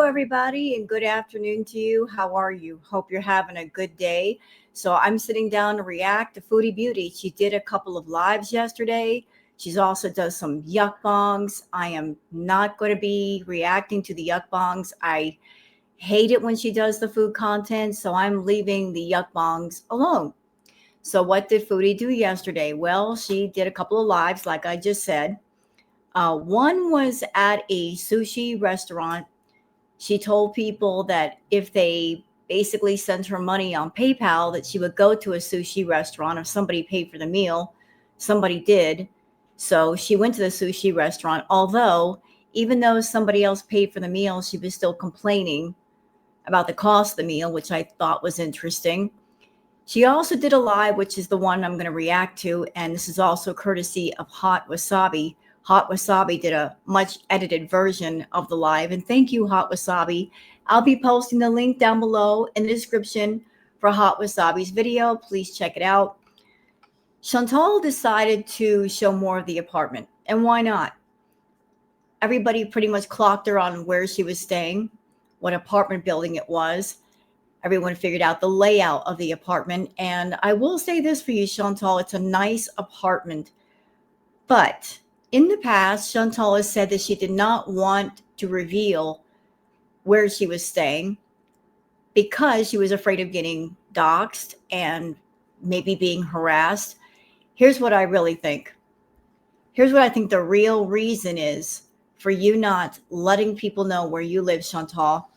everybody, and good afternoon to you. How are you? Hope you're having a good day. So, I'm sitting down to react to Foodie Beauty. She did a couple of lives yesterday. She's also does some yuck I am not going to be reacting to the yuck. I hate it when she does the food content, so I'm leaving the yuck alone. So, what did Foodie do yesterday? Well, she did a couple of lives, like I just said. One was at a sushi restaurant. She told people that if they basically sent her money on PayPal, that she would go to a sushi restaurant if somebody paid for the meal. Somebody did. So she went to the sushi restaurant, although even though somebody else paid for the meal, she was still complaining about the cost of the meal, which I thought was interesting. She also did a live, which is the one I'm going to react to, and this is also courtesy of Hot Wasabi. Hot Wasabi did a much edited version of the live, and thank you, Hot Wasabi. I'll be posting the link down below in the description for Hot Wasabi's video. Please check it out. Chantal decided to show more of the apartment, and why not? Everybody pretty much clocked her on where she was staying, what apartment building it was. Everyone figured out the layout of the apartment. And I will say this for you, Chantal, it's a nice apartment. But in the past, Chantal has said that she did not want to reveal where she was staying because she was afraid of getting doxxed and maybe being harassed. Here's what I really think. Here's what I think the real reason is for you not letting people know where you live, Chantal.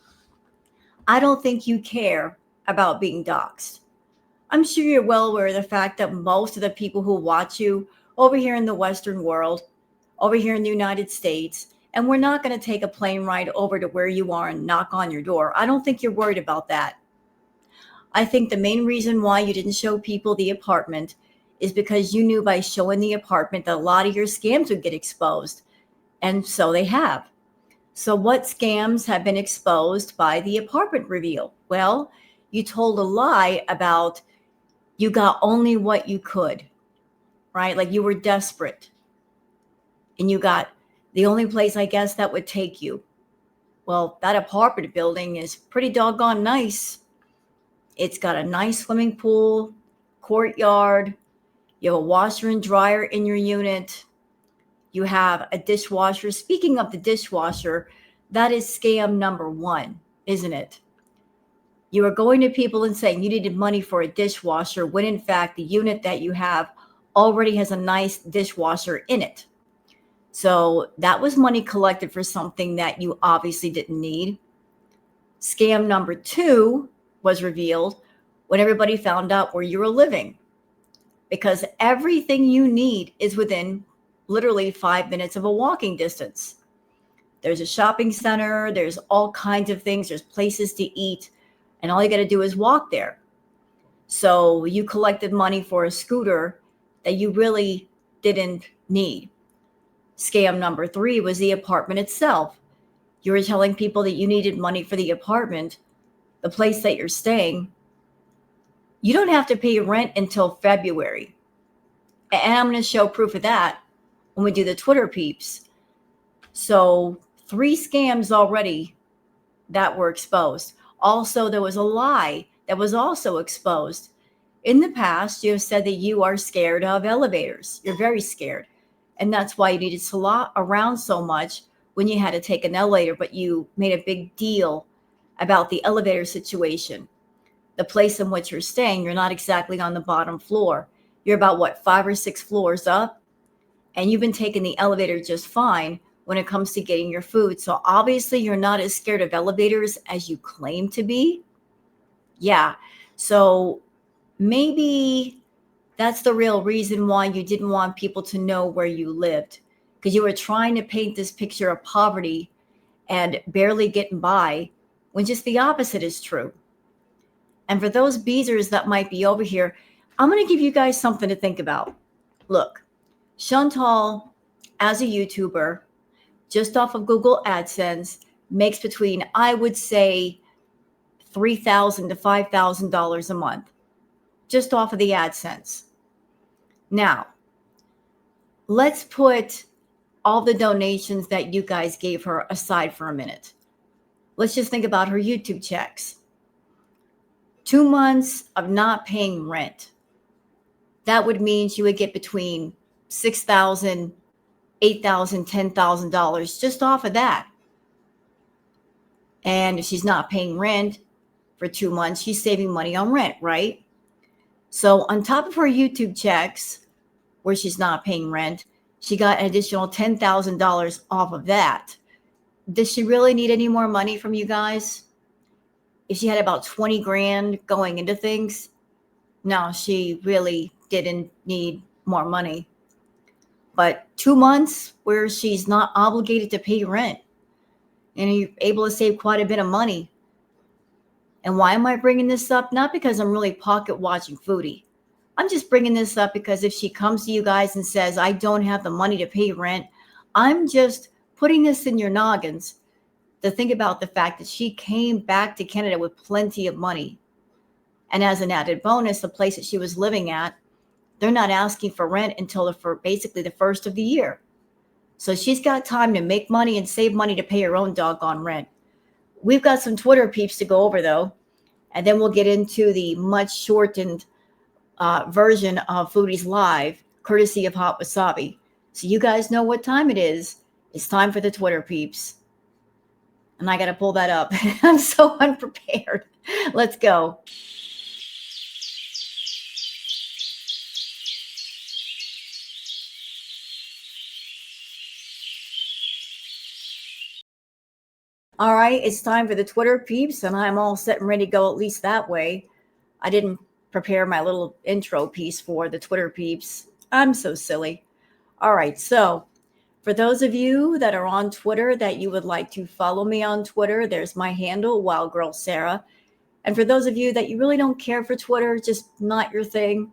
I don't think you care about being doxxed. I'm sure you're well aware of the fact that most of the people who watch you over here in the Western world, over here in the United States, and we're not going to take a plane ride over to where you are and knock on your door. I don't think you're worried about that. I think the main reason why you didn't show people the apartment is because you knew by showing the apartment that a lot of your scams would get exposed. And so they have. So what scams have been exposed by the apartment reveal? Well, you told a lie about you got only what you could, right? Like you were desperate and you got the only place, I guess, that would take you. Well, that apartment building is pretty doggone nice. It's got a nice swimming pool, courtyard. You have a washer and dryer in your unit. You have a dishwasher. Speaking of the dishwasher, that is scam number one, isn't it? You are going to people and saying you needed money for a dishwasher when in fact the unit that you have already has a nice dishwasher in it. So that was money collected for something that you obviously didn't need. Scam number two was revealed when everybody found out where you were living, because everything you need is within literally 5 minutes of a walking distance. There's a shopping center, there's all kinds of things, there's places to eat, and all you got to do is walk there. So you collected money for a scooter that you really didn't need. Scam number three was the apartment itself. You were telling people that you needed money for the apartment, the place that you're staying. You don't have to pay rent until February. And I'm going to show proof of that when we do the Twitter peeps. So 3 scams already that were exposed. Also, there was a lie that was also exposed. In the past, you have said that you are scared of elevators. You're very scared. And that's why you needed to lot around so much when you had to take an elevator, but you made a big deal about the elevator situation. The place in which you're staying, you're not exactly on the bottom floor. You're about, what, 5 or 6 floors up? And you've been taking the elevator just fine when it comes to getting your food. So obviously you're not as scared of elevators as you claim to be. Yeah. So maybe that's the real reason why you didn't want people to know where you lived, because you were trying to paint this picture of poverty and barely getting by when just the opposite is true. And for those beezers that might be over here, I'm going to give you guys something to think about. Look, Chantal, as a YouTuber, just off of Google AdSense, makes between, I would say, $3,000 to $5,000 a month, just off of the AdSense. Now, let's put all the donations that you guys gave her aside for a minute. Let's just think about her YouTube checks. 2 months of not paying rent. That would mean she would get between $6,000, $8,000, $10,000 just off of that. And if she's not paying rent for 2 months, she's saving money on rent, right? So on top of her YouTube checks, where she's not paying rent, she got an additional $10,000 off of that. Does she really need any more money from you guys? If she had about 20 grand going into things, no, she really didn't need more money. But 2 months where she's not obligated to pay rent and you're able to save quite a bit of money. And why am I bringing this up? Not because I'm really pocket watching Foodie. I'm just bringing this up because if she comes to you guys and says, I don't have the money to pay rent, I'm just putting this in your noggins to think about the fact that she came back to Canada with plenty of money. And as an added bonus, the place that she was living at, they're not asking for rent until basically the first of the year. So she's got time to make money and save money to pay her own doggone rent. We've got some Twitter peeps to go over, though, and then we'll get into the much shortened version of Foodie's Live, courtesy of Hot Wasabi. So you guys know what time it is. It's time for the Twitter peeps. And I got to pull that up. I'm so unprepared. Let's go. All right, it's time for the Twitter peeps, and I'm all set and ready to go, at least that way. I didn't prepare my little intro piece for the Twitter peeps. I'm so silly. All right, so for those of you that are on Twitter that you would like to follow me on Twitter, there's my handle, Wild Girl Sarah. And for those of you that you really don't care for Twitter, just not your thing,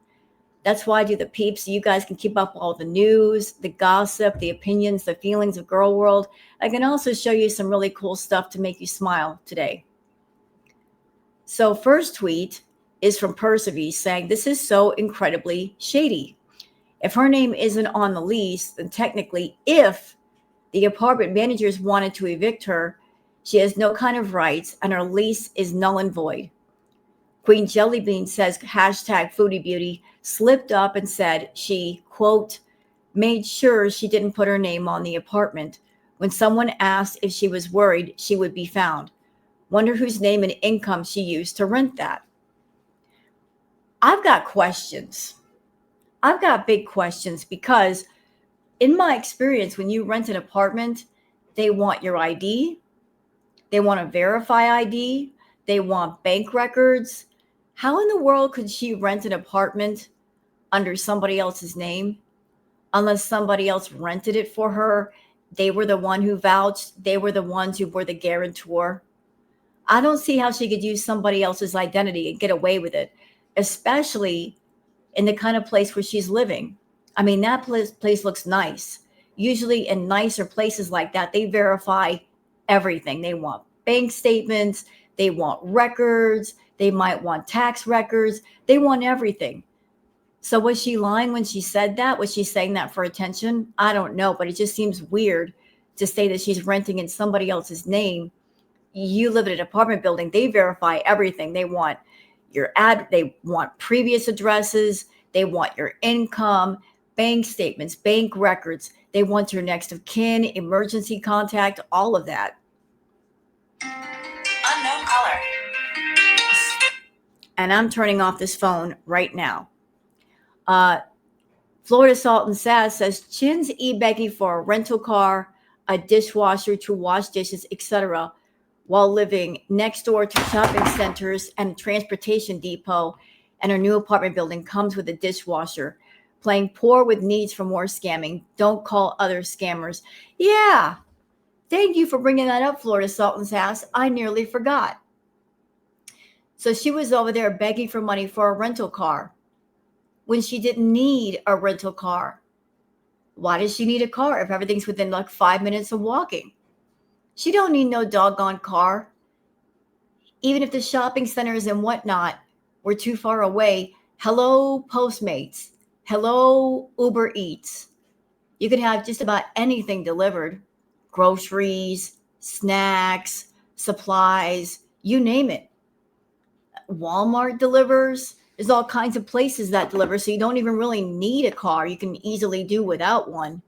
that's why I do the peeps, so you guys can keep up all the news, the gossip, the opinions, the feelings of Girl World. I can also show you some really cool stuff to make you smile today. So first tweet is from Percival saying, this is so incredibly shady. If her name isn't on the lease, then technically if the apartment managers wanted to evict her, she has no kind of rights and her lease is null and void. Queen Jellybean says, hashtag Foodie Beauty, slipped up and said she, quote, made sure she didn't put her name on the apartment. When someone asked if she was worried, she would be found. Wonder whose name and income she used to rent that. I've got questions. I've got big questions because in my experience, when you rent an apartment, they want your ID. They want to verify ID. They want bank records. How in the world could she rent an apartment under somebody else's name unless somebody else rented it for her? They were the one who vouched. They were the ones who were the guarantor. I don't see how she could use somebody else's identity and get away with it, especially in the kind of place where she's living. I mean, that place looks nice. Usually in nicer places like that, they verify everything. They want bank statements. They want records. They might want tax records. They want everything. So was she lying when she said that? Was she saying that for attention? I don't know, but it just seems weird to say that she's renting in somebody else's name. You live in an apartment building. They verify everything. They want your they want previous addresses. They want your income, bank statements, bank records. They want your next of kin, emergency contact, all of that. Unknown caller. And I'm turning off this phone right now. Florida Salt and Sass says, Chin's e-begging for a rental car, a dishwasher to wash dishes, etc., while living next door to shopping centers and a transportation depot, and her new apartment building comes with a dishwasher. Playing poor with needs for more scamming. Don't call other scammers. Yeah. Thank you for bringing that up, Florida Salt and Sass. I nearly forgot. So she was over there begging for money for a rental car when she didn't need a rental car. Why does she need a car if everything's within like 5 minutes of walking? She don't need no doggone car. Even if the shopping centers and whatnot were too far away, hello Postmates, hello Uber Eats. You could have just about anything delivered. Groceries, snacks, supplies, you name it. Walmart delivers. There's all kinds of places that deliver, so you don't even really need a car. You can easily do without one.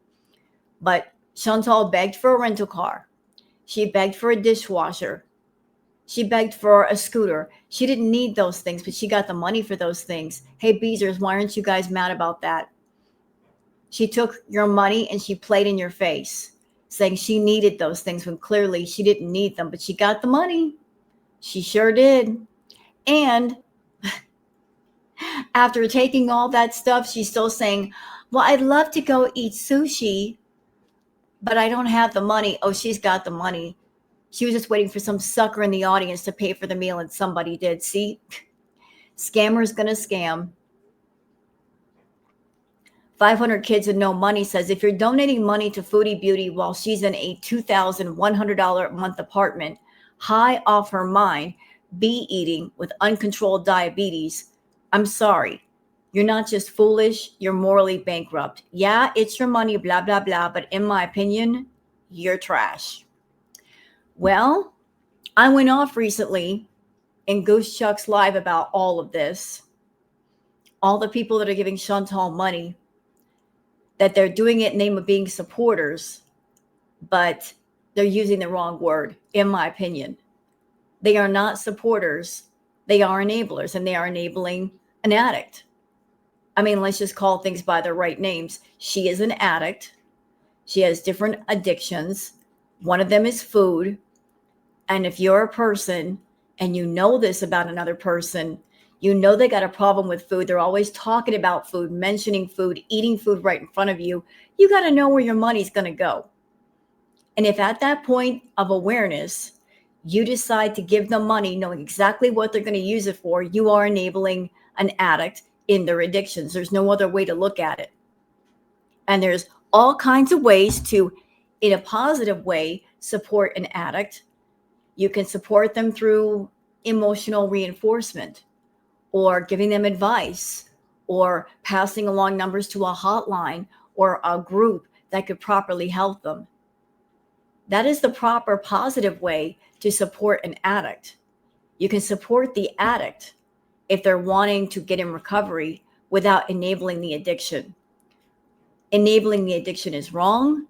But Chantal begged for a rental car. She begged for a dishwasher. She begged for a scooter. She didn't need those things, but she got the money for those things. Hey, Beezers, why aren't you guys mad about that? She took your money and she played in your face, saying she needed those things when clearly she didn't need them, but she got the money. She sure did. And after taking all that stuff, she's still saying, well, I'd love to go eat sushi, but I don't have the money. Oh, she's got the money. She was just waiting for some sucker in the audience to pay for the meal, and somebody did. See, scammer's gonna scam. 500 Kids with No Money says, if you're donating money to Foodie Beauty while she's in a $2,100 a month apartment, high off her mind, bee eating with uncontrolled diabetes, I'm sorry. You're not just foolish, you're morally bankrupt. Yeah, it's your money, blah, blah, blah, but in my opinion, you're trash. Well, I went off recently in Goose Chuck's live about all of this. All the people that are giving Chantal money, that they're doing it in the name of being supporters, but they're using the wrong word, in my opinion. They are not supporters. They are enablers, and they are enabling an addict. I mean, let's just call things by their right names. She is an addict. She has different addictions. One of them is food. And if you're a person and you know this about another person, you know they got a problem with food. They're always talking about food, mentioning food, eating food right in front of you. You got to know where your money's going to go. And if at that point of awareness, you decide to give them money, knowing exactly what they're going to use it for, you are enabling an addict in their addictions. There's no other way to look at it. And there's all kinds of ways to, in a positive way, support an addict. You can support them through emotional reinforcement, or giving them advice, or passing along numbers to a hotline or a group that could properly help them. That is the proper positive way to support an addict. You can support the addict if they're wanting to get in recovery without enabling the addiction. Enabling the addiction is wrong,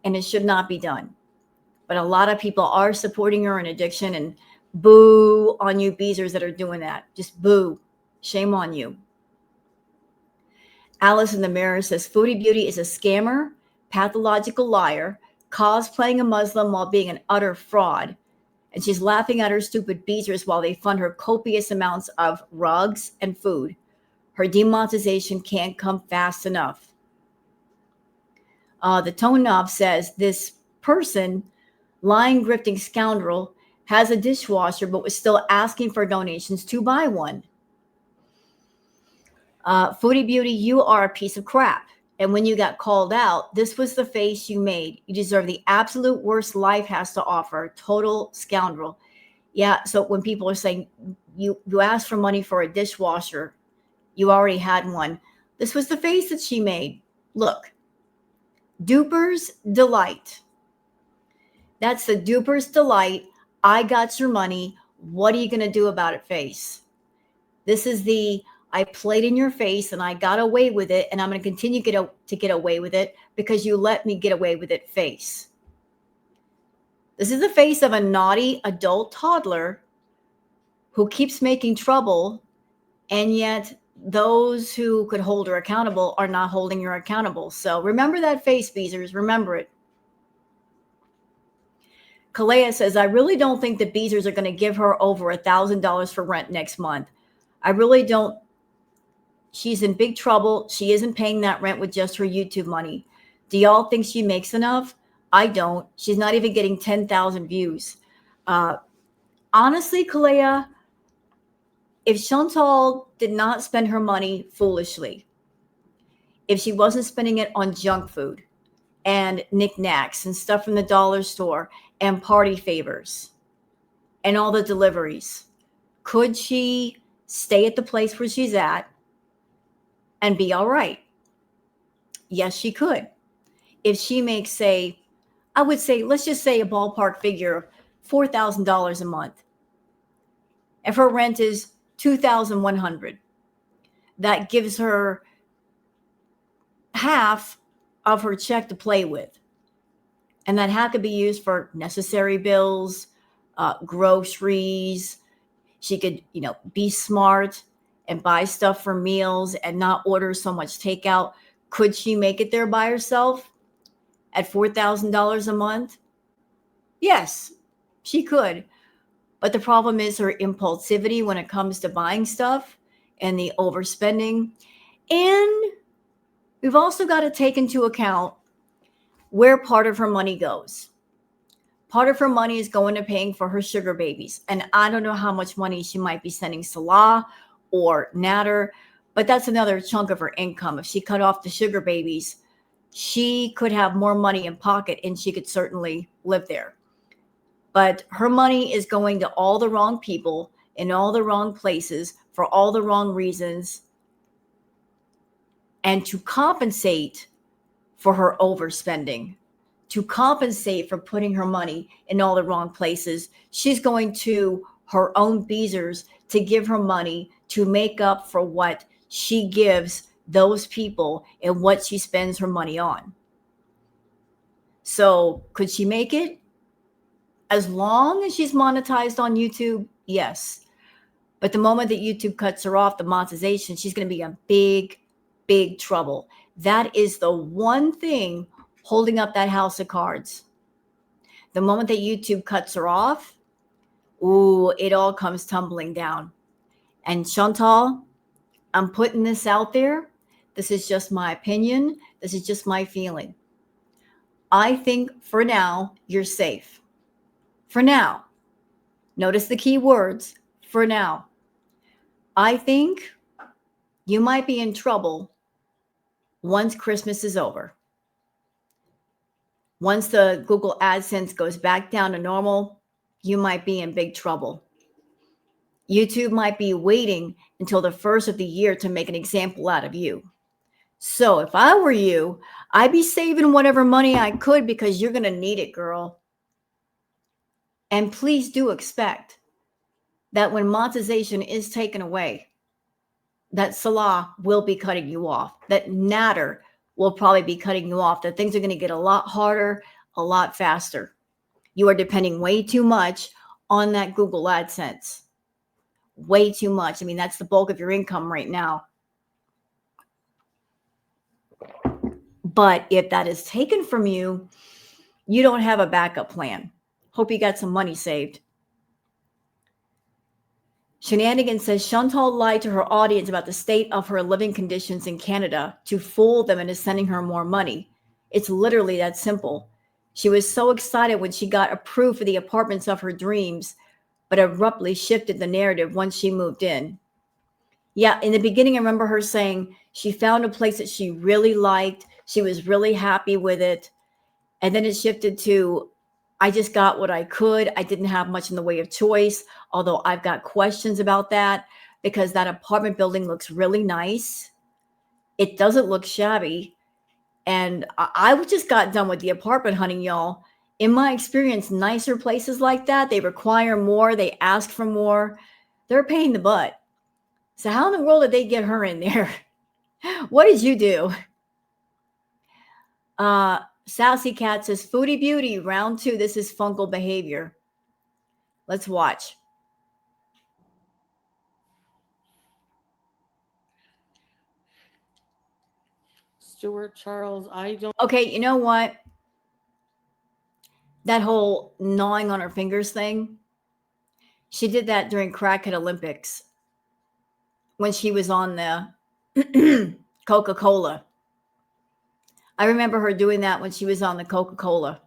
and it should not be done. But a lot of people are supporting her in addiction, and boo on you Beezers that are doing that. Just boo. Shame on you. Alice in the Mirror says, Foodie Beauty is a scammer, pathological liar, cosplaying a Muslim while being an utter fraud. And she's laughing at her stupid Beezers while they fund her copious amounts of rugs and food. Her demonetization can't come fast enough. The Tone Knob says, this person, lying, grifting scoundrel, has a dishwasher but was still asking for donations to buy one. Foodie Beauty, you are a piece of crap. And when you got called out, this was the face you made. You deserve the absolute worst life has to offer. Total scoundrel. Yeah, so when people are saying you asked for money for a dishwasher, you already had one. This was the face that she made. Look, Duper's Delight. That's the Duper's Delight. I got your money. What are you going to do about it face? This is the I played in your face and I got away with it, and I'm going to continue to get away with it because you let me get away with it face. This is the face of a naughty adult toddler who keeps making trouble, and yet those who could hold her accountable are not holding her accountable. So remember that face, Beezers. Remember it. Kalea says, I really don't think the Beezers are going to give her over $1,000 for rent next month. I really don't. She's in big trouble. She isn't paying that rent with just her YouTube money. Do y'all think she makes enough? I don't. She's not even getting 10,000 views. Honestly, Kalea, if Chantal did not spend her money foolishly, if she wasn't spending it on junk food and knickknacks and stuff from the dollar store and party favors and all the deliveries, could she stay at the place where she's at and be all right? Yes, she could. If she makes, say, I would say, let's just say a ballpark figure of $4,000 a month. If her rent is $2,100, that gives her half of her check to play with. And that half could be used for necessary bills, groceries. She could, be smart and buy stuff for meals and not order so much takeout. Could she make it there by herself at $4,000 a month? Yes, she could. But the problem is her impulsivity when it comes to buying stuff and the overspending. And we've also got to take into account where part of her money goes. Part of her money is going to paying for her sugar babies. And I don't know how much money she might be sending Stilll or Natter, but that's another chunk of her income. If she cut off the sugar babies, she could have more money in pocket and she could certainly live there. But her money is going to all the wrong people in all the wrong places for all the wrong reasons. And to compensate for her overspending, to compensate for putting her money in all the wrong places, she's going to her own Beezers to give her money to make up for what she gives those people and what she spends her money on. So could she make it? As long as she's monetized on YouTube, yes. But the moment that YouTube cuts her off the monetization, she's going to be in big trouble. That is the one thing holding up that house of cards. The moment that YouTube cuts her off, it all comes tumbling down. And Chantal, I'm putting this out there. This is just my opinion. This is just my feeling. I think for now, you're safe. For now. Notice the key words, for now. I think you might be in trouble once Christmas is over. Once the Google AdSense goes back down to normal, you might be in big trouble. YouTube might be waiting until the first of the year to make an example out of you. So if I were you, I'd be saving whatever money I could because you're going to need it, girl. And please do expect that when monetization is taken away, that Stilll will be cutting you off, that Natter will probably be cutting you off, that things are going to get a lot harder, a lot faster. You are depending way too much on that Google AdSense. Way too much. I mean, that's the bulk of your income right now. But if that is taken from you, you don't have a backup plan. Hope you got some money saved. Shenanigans says Chantal lied to her audience about the state of her living conditions in Canada to fool them into sending her more money. It's literally that simple. She was so excited when she got approved for the apartments of her dreams, but abruptly shifted the narrative once she moved in. Yeah, in the beginning, I remember her saying she found a place that she really liked. She was really happy with it. And then it shifted to, I just got what I could. I didn't have much in the way of choice, although I've got questions about that because that apartment building looks really nice. It doesn't look shabby. And I just got done with the apartment hunting, y'all. In my experience, nicer places like that, they require more. They ask for more. They're a pain in the butt. So how in the world did they get her in there? What did you do? Sassy Cat says, Foodie Beauty, round 2. This is fungal behavior. Let's watch. Stuart Charles, I don't. Okay, you know what? That whole gnawing on her fingers thing, she did that during Crackhead Olympics when she was on the Coca-Cola. I remember her doing that when she was on the Coca-Cola.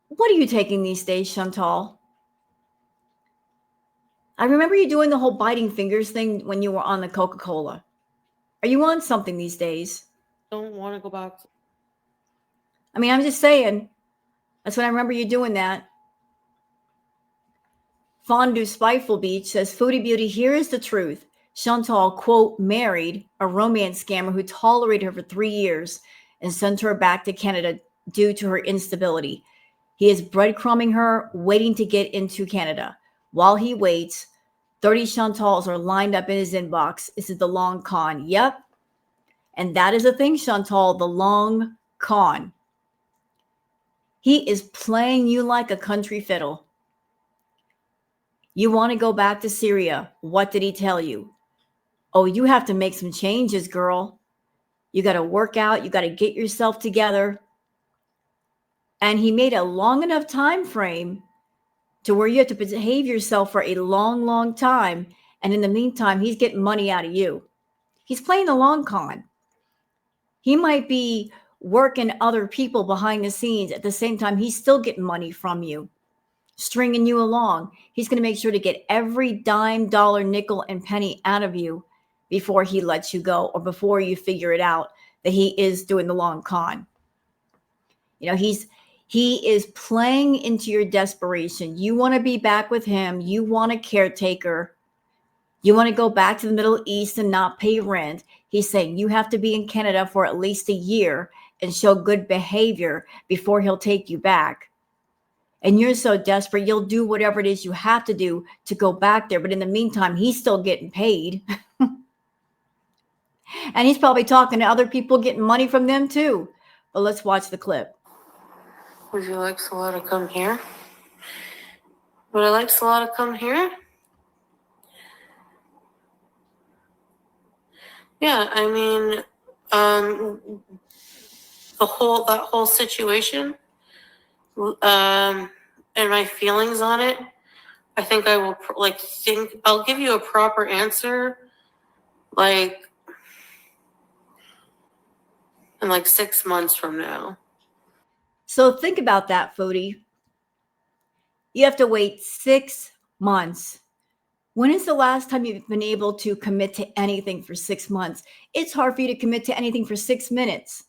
What are you taking these days, Chantal? I remember you doing the whole biting fingers thing when you were on the Coca-Cola. Are you on something these days? Don't want to go back. I mean, I'm just saying. That's when I remember you doing that. Fondue Spiteful Beach says, Foodie Beauty, here is the truth. Chantal, quote, married a romance scammer who tolerated her for 3 years and sent her back to Canada due to her instability. He is breadcrumbing her, waiting to get into Canada. While he waits, 30 Chantals are lined up in his inbox. This is the long con. Yep. And that is a thing, Chantal, the long con. He is playing you like a country fiddle. You want to go back to Syria. What did he tell you? Oh, you have to make some changes, girl. You got to work out. You got to get yourself together. And he made a long enough time frame to where you have to behave yourself for a long, long time. And in the meantime, he's getting money out of you. He's playing the long con. He might be working other people behind the scenes. At the same time, he's still getting money from you, stringing you along. He's going to make sure to get every dime, dollar, nickel, and penny out of you before he lets you go, or before you figure it out that he is doing the long con. You know, he is playing into your desperation. You want to be back with him. You want a caretaker. You want to go back to the Middle East and not pay rent. He's saying you have to be in Canada for at least a year and show good behavior before he'll take you back. And you're so desperate, you'll do whatever it is you have to do to go back there. But in the meantime, he's still getting paid. And he's probably talking to other people, getting money from them too. But let's watch the clip. Would you like Stilll to come here? Would I like Stilll to come here? Yeah, I mean, that whole situation, and my feelings on it, I think I will I'll give you a proper answer, like in like 6 months from now. So think about that, Foodie. You have to wait 6 months. When is the last time you've been able to commit to anything for 6 months? It's hard for you to commit to anything for 6 minutes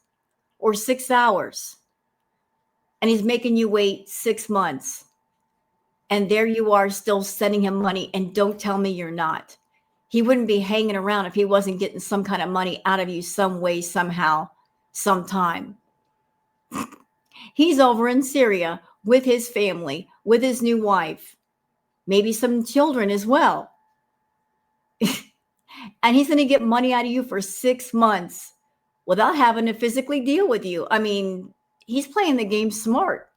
or 6 hours. And he's making you wait 6 months. And there you are still sending him money. And don't tell me you're not. He wouldn't be hanging around if he wasn't getting some kind of money out of you some way, somehow, sometime. He's over in Syria with his family, with his new wife, maybe some children as well. And he's going to get money out of you for 6 months without having to physically deal with you. I mean, he's playing the game smart,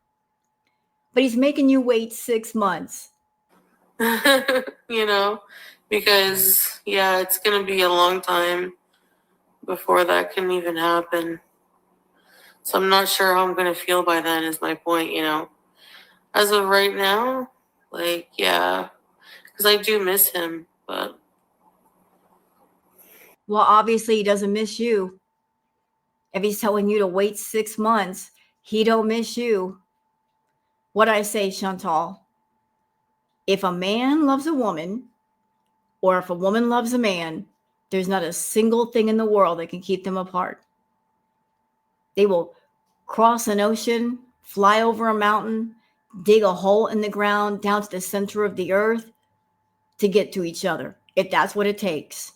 but he's making you wait 6 months. You know, because, yeah, it's going to be a long time before that can even happen. So I'm not sure how I'm going to feel by then is my point, you know. As of right now, like, yeah, because I do miss him, but. Well, obviously he doesn't miss you. If he's telling you to wait 6 months, he don't miss you. What I say, Chantal, if a man loves a woman, or if a woman loves a man, there's not a single thing in the world that can keep them apart. They will cross an ocean, fly over a mountain, dig a hole in the ground down to the center of the earth to get to each other, if that's what it takes.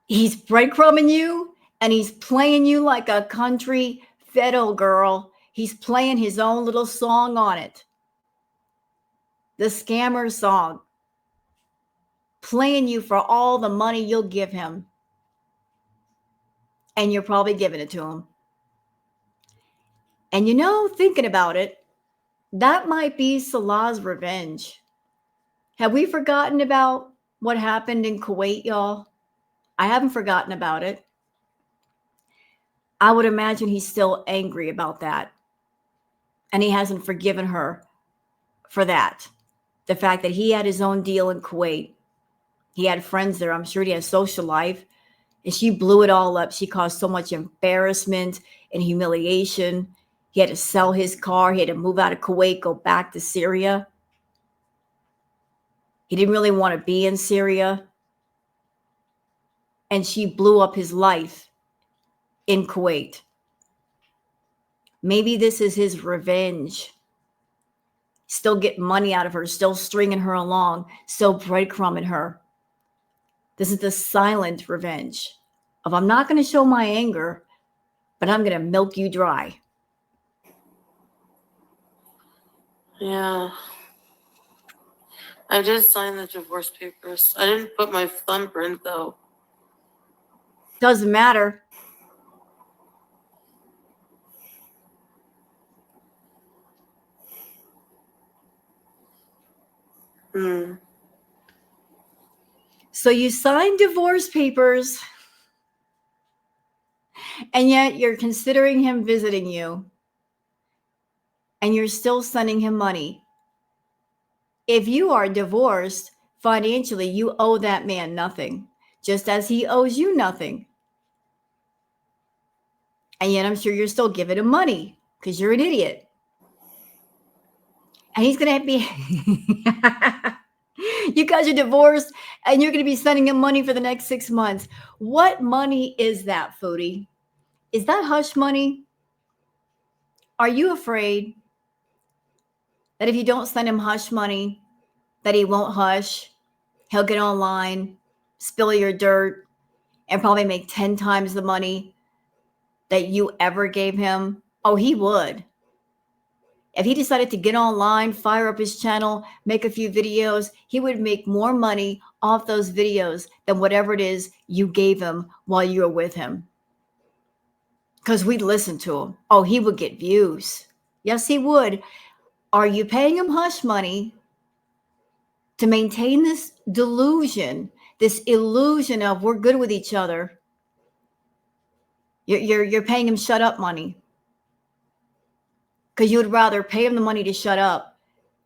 He's breadcrumbing you, and he's playing you like a country fiddle, girl. He's playing his own little song on it. The scammer song. Playing you for all the money you'll give him. And you're probably giving it to him. And you know, thinking about it, that might be Salah's revenge. Have we forgotten about what happened in Kuwait, y'all? I haven't forgotten about it. I would imagine he's still angry about that. And he hasn't forgiven her for that. The fact that he had his own deal in Kuwait. He had friends there. I'm sure he had a social life. And she blew it all up. She caused so much embarrassment and humiliation. He had to sell his car. He had to move out of Kuwait, go back to Syria. He didn't really want to be in Syria. And she blew up his life in Kuwait. Maybe this is his revenge. Still getting money out of her, still stringing her along, still breadcrumbing her. This is the silent revenge of, I'm not going to show my anger, but I'm going to milk you dry. Yeah. I did sign the divorce papers. I didn't put my thumbprint, though. Doesn't matter. So you signed divorce papers, and yet you're considering him visiting you, and you're still sending him money. If you are divorced, financially, you owe that man nothing, just as he owes you nothing. And yet I'm sure you're still giving him money because you're an idiot. And he's going to be, you guys are divorced and you're going to be sending him money for the next 6 months. What money is that, Foodie? Is that hush money? Are you afraid that if you don't send him hush money, that he won't hush? He'll get online, spill your dirt, and probably make 10 times the money that you ever gave him? Oh, he would. If he decided to get online, fire up his channel, make a few videos, he would make more money off those videos than whatever it is you gave him while you were with him. Because we'd listen to him. Oh, he would get views. Yes, he would. Are you paying him hush money to maintain this delusion, this illusion of we're good with each other? You're paying him shut up money. Because you would rather pay him the money to shut up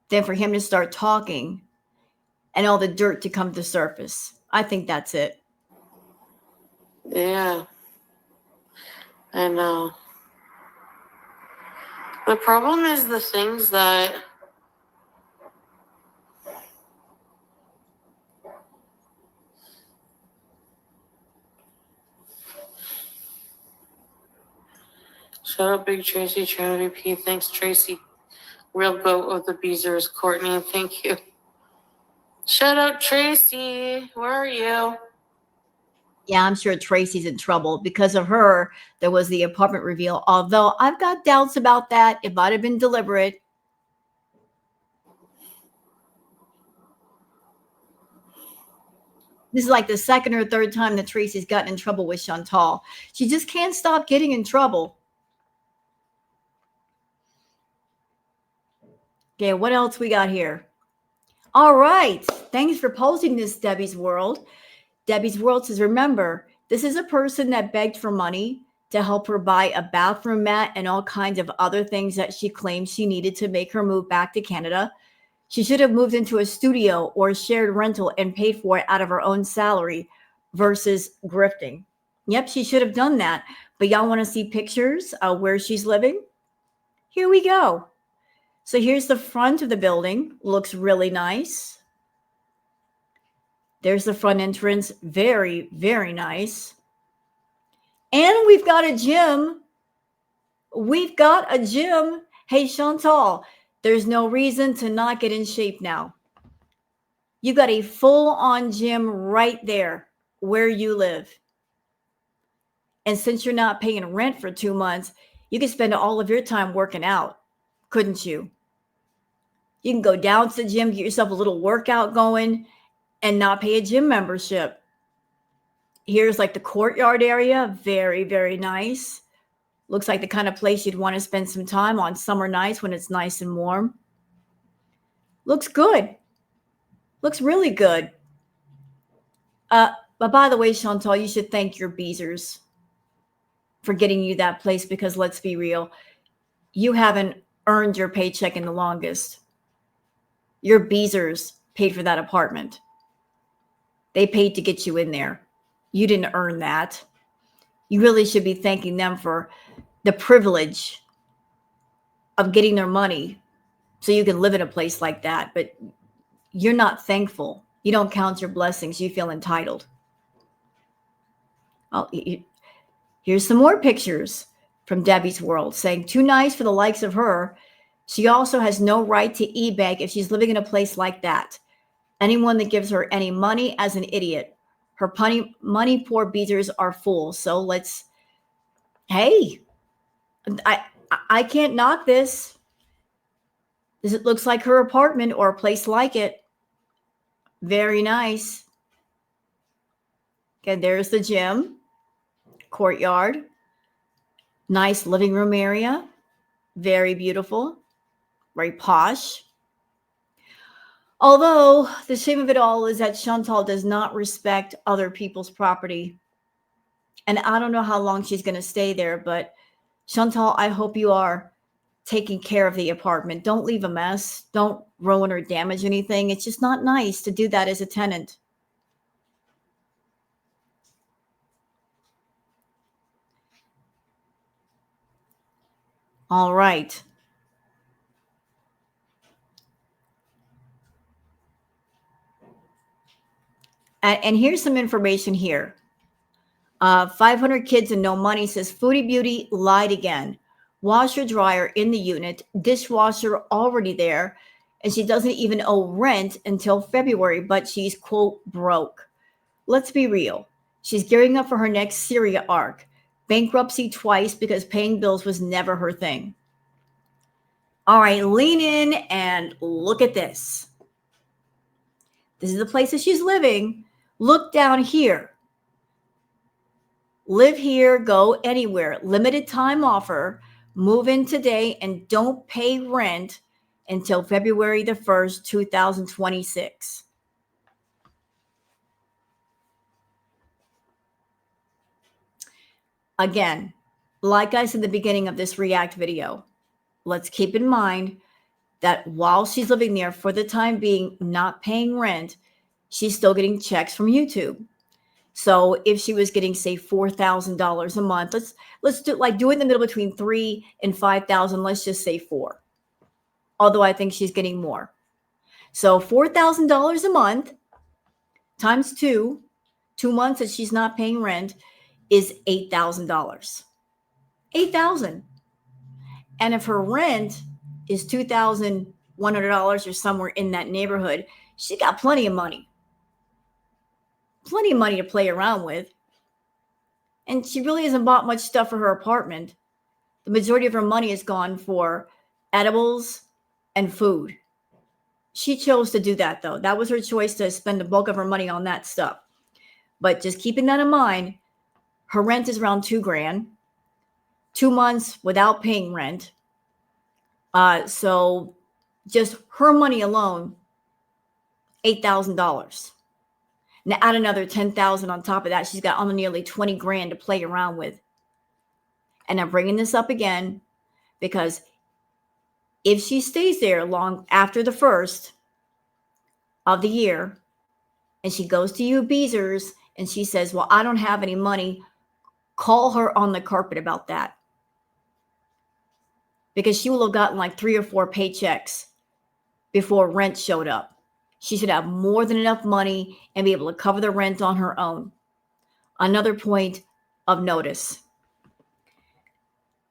than for him to start talking and all the dirt to come to the surface. I think that's it. Yeah. I know. The problem is the things that Shout out Big Tracy, Trinity P. Thanks, Tracy. Real goat of the Beezers, Courtney. Thank you. Shout out Tracy. Where are you? Yeah, I'm sure Tracy's in trouble. Because of her, there was the apartment reveal. Although I've got doubts about that. It might have been deliberate. This is like the second or third time that Tracy's gotten in trouble with Chantal. She just can't stop getting in trouble. Okay, what else we got here? All right. Thanks for posting this, Debbie's World. Debbie's World says, remember, this is a person that begged for money to help her buy a bathroom mat and all kinds of other things that she claimed she needed to make her move back to Canada. She should have moved into a studio or a shared rental and paid for it out of her own salary versus grifting. Yep, she should have done that. But y'all want to see pictures of where she's living? Here we go. So here's the front of the building. Looks really nice. There's the front entrance. Very, very nice. And we've got a gym. We've got a gym. Hey, Chantal, there's no reason to not get in shape now. You got a full-on gym right there where you live. And since you're not paying rent for 2 months, you can spend all of your time working out, couldn't you? You can go down to the gym, get yourself a little workout going, and not pay a gym membership. Here's like the courtyard area. Very, very nice. Looks like the kind of place you'd want to spend some time on summer nights when it's nice and warm. Looks good. Looks really good. But by the way, Chantal, you should thank your Beezers for getting you that place, because let's be real, you haven't earned your paycheck in the longest. Your Beezers paid for that apartment. They paid to get you in there. You didn't earn that. You really should be thanking them for the privilege of getting their money so you can live in a place like that. But you're not thankful. You don't count your blessings. You feel entitled. Oh, here's some more pictures from Debbie's World saying, too nice for the likes of her. She also has no right to e-beg if she's living in a place like that. Anyone that gives her any money as an idiot. Her money poor Beezers are fools. So let's, hey, I can't knock this. This looks like her apartment or a place like it. Very nice. Okay, there's the gym, courtyard, nice living room area. Very beautiful, very posh. Although the shame of it all is that Chantal does not respect other people's property. And I don't know how long she's going to stay there, but Chantal, I hope you are taking care of the apartment. Don't leave a mess. Don't ruin or damage anything. It's just not nice to do that as a tenant. All right. And here's some information here. 500 kids and no money says Foodie Beauty lied again. Washer dryer in the unit, dishwasher already there, and she doesn't even owe rent until February, but she's, quote, broke. Let's be real. She's gearing up for her next Syria arc. Bankruptcy twice because paying bills was never her thing. All right, lean in and look at this. This is the place that she's living. Look down here. Live here, go anywhere. Limited time offer. Move in today and don't pay rent until February the 1st, 2026. Again, like I said at the beginning of this React video, let's keep in mind that while she's living there for the time being, not paying rent, she's still getting checks from YouTube. So if she was getting, say, $4,000 a month, let's do in the middle between 3 and 5,000. Let's just say 4. Although I think she's getting more. So $4,000 a month times 2 months that she's not paying rent is $8,000. $8,000. And if her rent is $2,100 or somewhere in that neighborhood, she got plenty of money. Plenty of money to play around with. And she really hasn't bought much stuff for her apartment. The majority of her money is gone for edibles and food. She chose to do that, though. That was her choice, to spend the bulk of her money on that stuff. But just keeping that in mind, her rent is around $2,000. 2 months without paying rent. So just her money alone, $8,000. Now add another $10,000 on top of that. She's got almost nearly $20,000 to play around with. And I'm bringing this up again because if she stays there long after the 1st of the year and she goes to you Beezers and she says, well, I don't have any money, call her on the carpet about that. Because she will have gotten like 3 or 4 paychecks before rent showed up. She should have more than enough money and be able to cover the rent on her own. Another point of notice.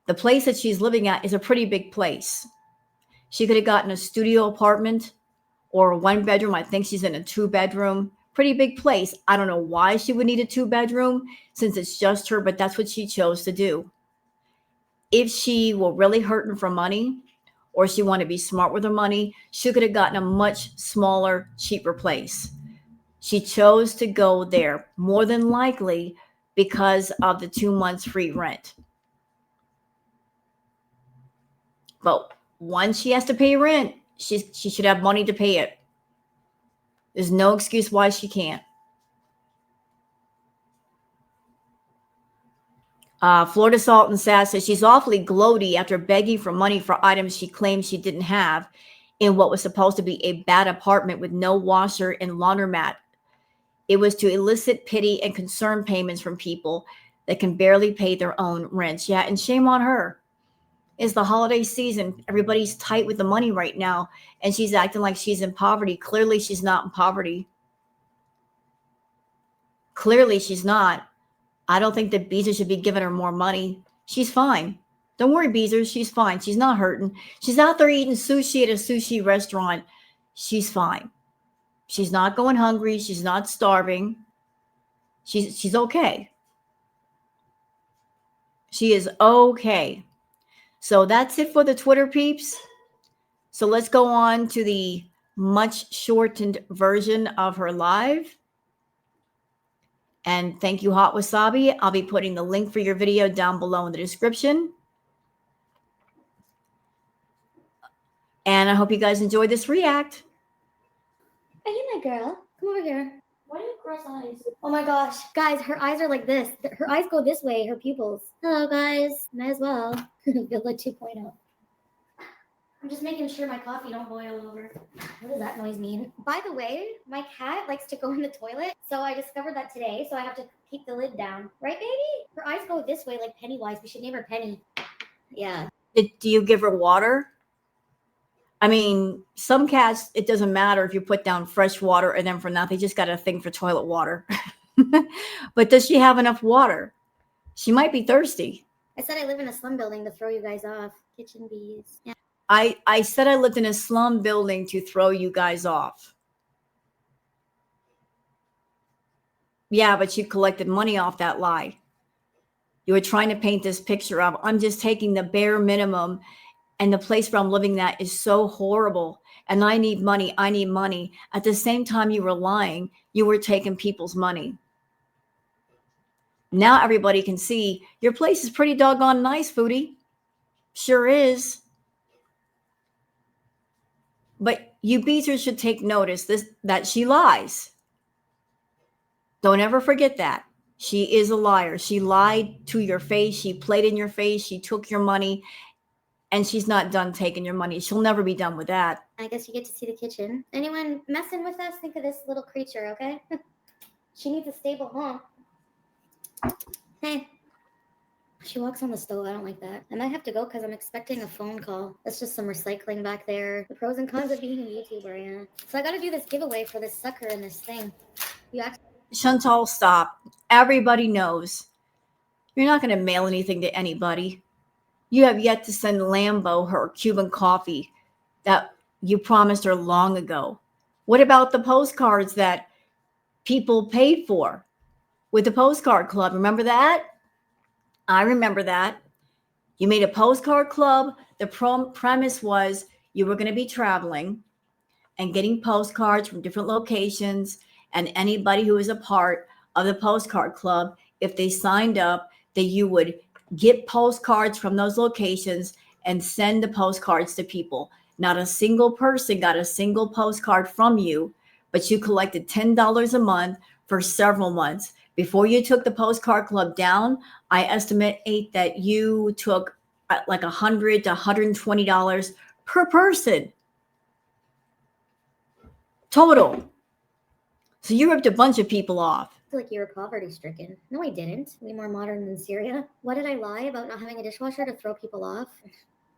The place that she's living at is a pretty big place. She could have gotten a studio apartment or a 1-bedroom. I think she's in a 2-bedroom. Pretty big place. I don't know why she would need a 2-bedroom since it's just her, but that's what she chose to do. If she were really hurting for money or she wanted to be smart with her money, she could have gotten a much smaller, cheaper place. She chose to go there, more than likely because of the 2 months free rent. But once she has to pay rent, she should have money to pay it. There's no excuse why she can't. Florida Salt and Sass says she's awfully gloaty after begging for money for items she claims she didn't have in what was supposed to be a bad apartment with no washer and laundromat. It was to elicit pity and concern payments from people that can barely pay their own rent. Yeah, and shame on her. It's the holiday season. Everybody's tight with the money right now, and she's acting like she's in poverty. Clearly, she's not in poverty. Clearly, she's not. I don't think that Beezer should be giving her more money. She's fine. Don't worry, Beezer. She's fine. She's not hurting. She's out there eating sushi at a sushi restaurant. She's fine. She's not going hungry. She's not starving. She's okay. She is okay. So that's it for the Twitter peeps. So let's go on to the much shortened version of her live. And thank you, Hot Wasabi. I'll be putting the link for your video down below in the description. And I hope you guys enjoyed this react. Are you my girl? Come over here. Why do you have gross eyes? Oh my gosh. Guys, her eyes are like this. Her eyes go this way, her pupils. Hello, guys. Might as well. Villa 2.0. I'm just making sure my coffee don't boil over. What does that noise mean? By the way, my cat likes to go in the toilet, so I discovered that today, so I have to keep the lid down. Right, baby? Her eyes go this way like Pennywise. We should name her Penny. Yeah. Do you give her water? I mean, some cats, it doesn't matter if you put down fresh water and then from that, they just got a thing for toilet water. But does she have enough water? She might be thirsty. I said I live in a slum building to throw you guys off. Kitchen bees. Yeah. I said I lived in a slum building to throw you guys off. Yeah, but you collected money off that lie. You were trying to paint this picture of, I'm just taking the bare minimum, and the place where I'm living that is so horrible, and I need money. I need money. At the same time you were lying, you were taking people's money. Now everybody can see your place is pretty doggone nice, Foodie. Sure is. But you beaters should take notice that she lies. Don't ever forget that. She is a liar. She lied to your face. She played in your face. She took your money, and she's not done taking your money. She'll never be done with that. I guess you get to see the kitchen. Anyone messing with us, think of this little creature, okay? She needs a stable home. Hey. She walks on the stove. I don't like that. I might have to go because I'm expecting a phone call. That's just some recycling back there. The pros and cons of being a YouTuber, yeah. So I got to do this giveaway for this sucker and this thing. You actually... Chantal, stop. Everybody knows. You're not going to mail anything to anybody. You have yet to send Lambo her Cuban coffee that you promised her long ago. What about the postcards that people paid for with the postcard club? Remember that? I remember that. You made a postcard club. The premise was you were going to be traveling and getting postcards from different locations, and anybody who was a part of the postcard club, if they signed up, that you would get postcards from those locations and send the postcards to people. Not a single person got a single postcard from you, but you collected $10 a month for several months. Before you took the postcard club down, I estimate that you took like $100 to $120 per person total. So you ripped a bunch of people off. I feel like you were poverty stricken. No, I didn't. Way more modern than Syria. Why did I lie about not having a dishwasher to throw people off?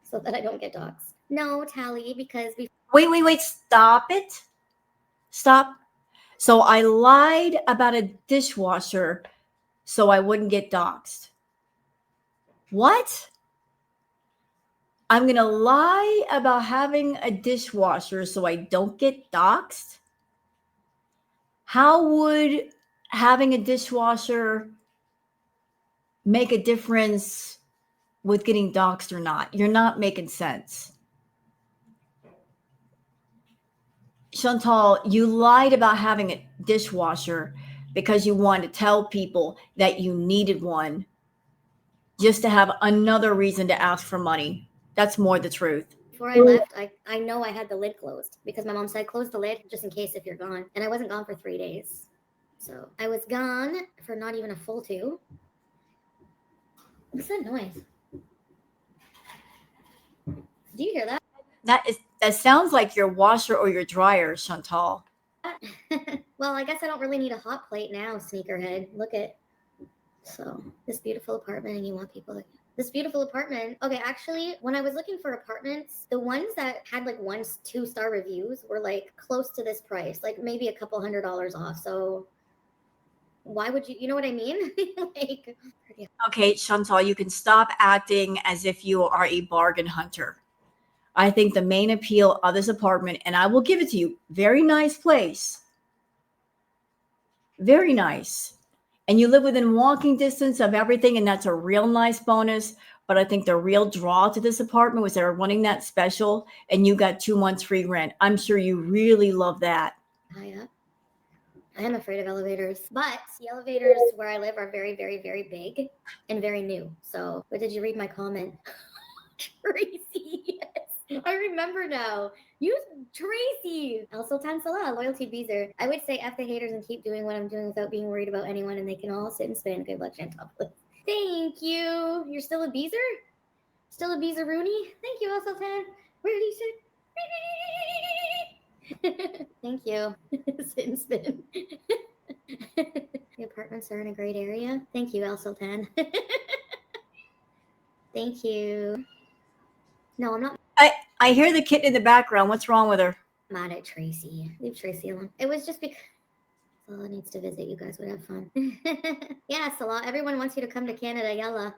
So that I don't get dogs. No, Tally, because we... Wait. Stop it. Stop. So I lied about a dishwasher so I wouldn't get doxxed. What? I'm going to lie about having a dishwasher so I don't get doxxed? How would having a dishwasher make a difference with getting doxxed or not? You're not making sense. Chantal, you lied about having a dishwasher because you wanted to tell people that you needed one just to have another reason to ask for money. That's more the truth. Before I left, I know I had the lid closed because my mom said, close the lid just in case if you're gone. And I wasn't gone for 3 days. So I was gone for not even a full 2. What's that noise? Do you hear that? That sounds like your washer or your dryer, Chantal. Well, I guess I don't really need a hot plate now, sneakerhead. Look at... So, this beautiful apartment, and you want people to... This beautiful apartment. Okay, actually, when I was looking for apartments, the ones that had like 1-2-star reviews were like close to this price, like maybe a couple $100 off. So why would you know what I mean? Like, yeah. Okay, Chantal, you can stop acting as if you are a bargain hunter. I think the main appeal of this apartment, and I will give it to you, very nice place. Very nice. and you live within walking distance of everything, and that's a real nice bonus. But I think the real draw to this apartment was they're running that special and you got 2 months free rent. I'm sure you really love that. Yeah. I am afraid of elevators, but the elevators where I live are very, very, very big and very new. So, but did you read my comment? Tracy, yes. I remember now. You, Tracy. Also, Tansala, loyalty Beezer. I would say F the haters and keep doing what I'm doing without being worried about anyone, and they can all sit and spin. Good luck, Chantopolis. Thank you. You're still a Beezer? Still a Beezer Rooney? Thank you, also Tan. Where did he sit? Thank you. Sit and spin. The apartments are in a great area. Thank you, El Sultan. Thank you. No, I'm not I hear the kitten in the background. What's wrong with her? mad at Tracy. Leave Tracy alone. It was just because Salah needs to visit. You guys would have fun. Yeah, Salah. Everyone wants you to come to Canada. Yalla.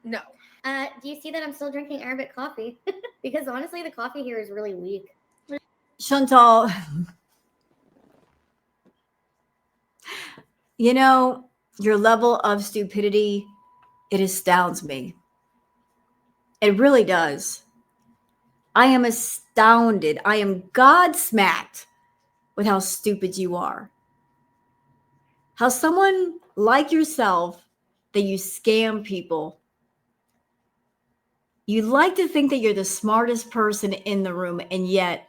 No. Do you see that I'm still drinking Arabic coffee? Because honestly, the coffee here is really weak. Chantal, you know, your level of stupidity, it astounds me. It really does. I am astounded. I am godsmacked with how stupid you are. How someone like yourself, that you scam people, you like to think that you're the smartest person in the room, and yet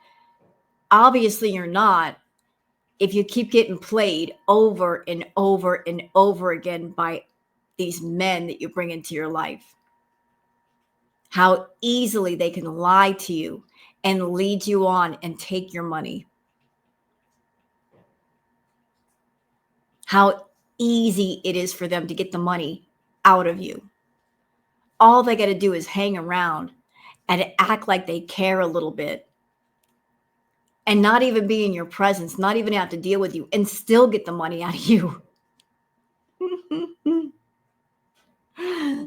obviously you're not if you keep getting played over and over and over again by these men that you bring into your life. How easily they can lie to you and lead you on and take your money. How easy it is for them to get the money out of you. All they got to do is hang around and act like they care a little bit and not even be in your presence, not even have to deal with you, and still get the money out of you.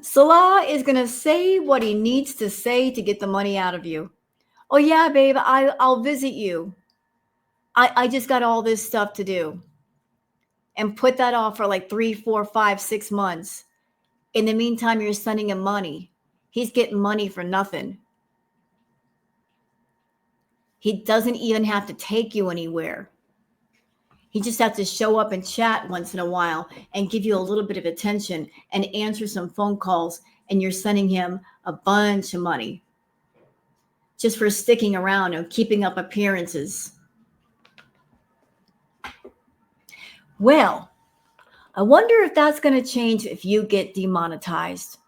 Salah is going to say what he needs to say to get the money out of you. Oh, yeah, babe, I'll visit you. I just got all this stuff to do. And put that off for like 3, 4, 5, 6 months. In the meantime, you're sending him money. He's getting money for nothing. He doesn't even have to take you anywhere. He just has to show up and chat once in a while and give you a little bit of attention and answer some phone calls, and you're sending him a bunch of money just for sticking around and keeping up appearances. Well, I wonder if that's going to change if you get demonetized.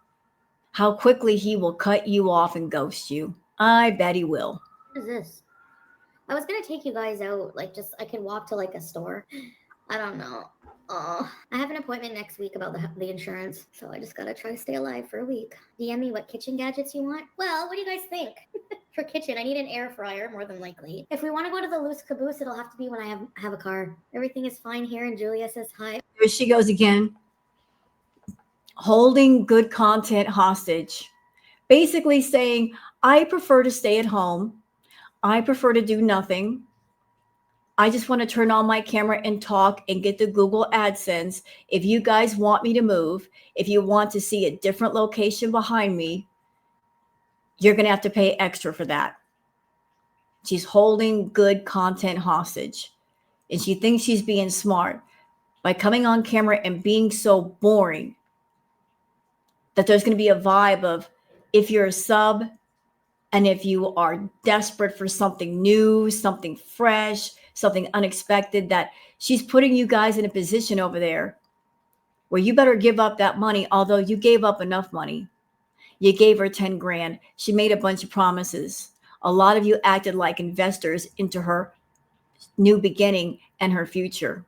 How quickly he will cut you off and ghost you. I bet he will. What is this? I was gonna take you guys out, like just I could walk to like a store. I don't know. Oh, I have an appointment next week about the insurance, so I just gotta try to stay alive for a week. DM me what kitchen gadgets you want. Well, what do you guys think? For kitchen, I need an air fryer more than likely. If we want to go to the loose caboose, it'll have to be when I have a car. Everything is fine here, and Julia says hi. There she goes again. Holding good content hostage. Basically saying, I prefer to stay at home. I prefer to do nothing. I just want to turn on my camera and talk and get the Google AdSense. If you guys want me to move, if you want to see a different location behind me, you're going to have to pay extra for that. She's holding good content hostage. And she thinks she's being smart by coming on camera and being so boring that there's going to be a vibe of, if you're a sub, and if you are desperate for something new, something fresh, something unexpected, that she's putting you guys in a position over there where you better give up that money, although you gave up enough money. You gave her 10 grand. She made a bunch of promises. A lot of you acted like investors into her new beginning and her future.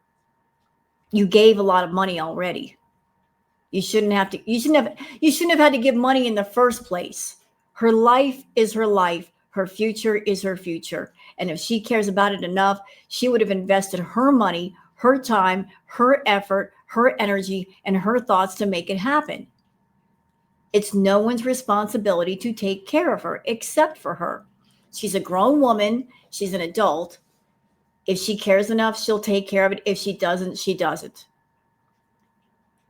You gave a lot of money already. You shouldn't have had to give money in the first place. Her life is her life. Her future is her future. And if she cares about it enough, she would have invested her money, her time, her effort, her energy, and her thoughts to make it happen. It's no one's responsibility to take care of her except for her. She's a grown woman. She's an adult. If she cares enough, she'll take care of it. If she doesn't, she doesn't.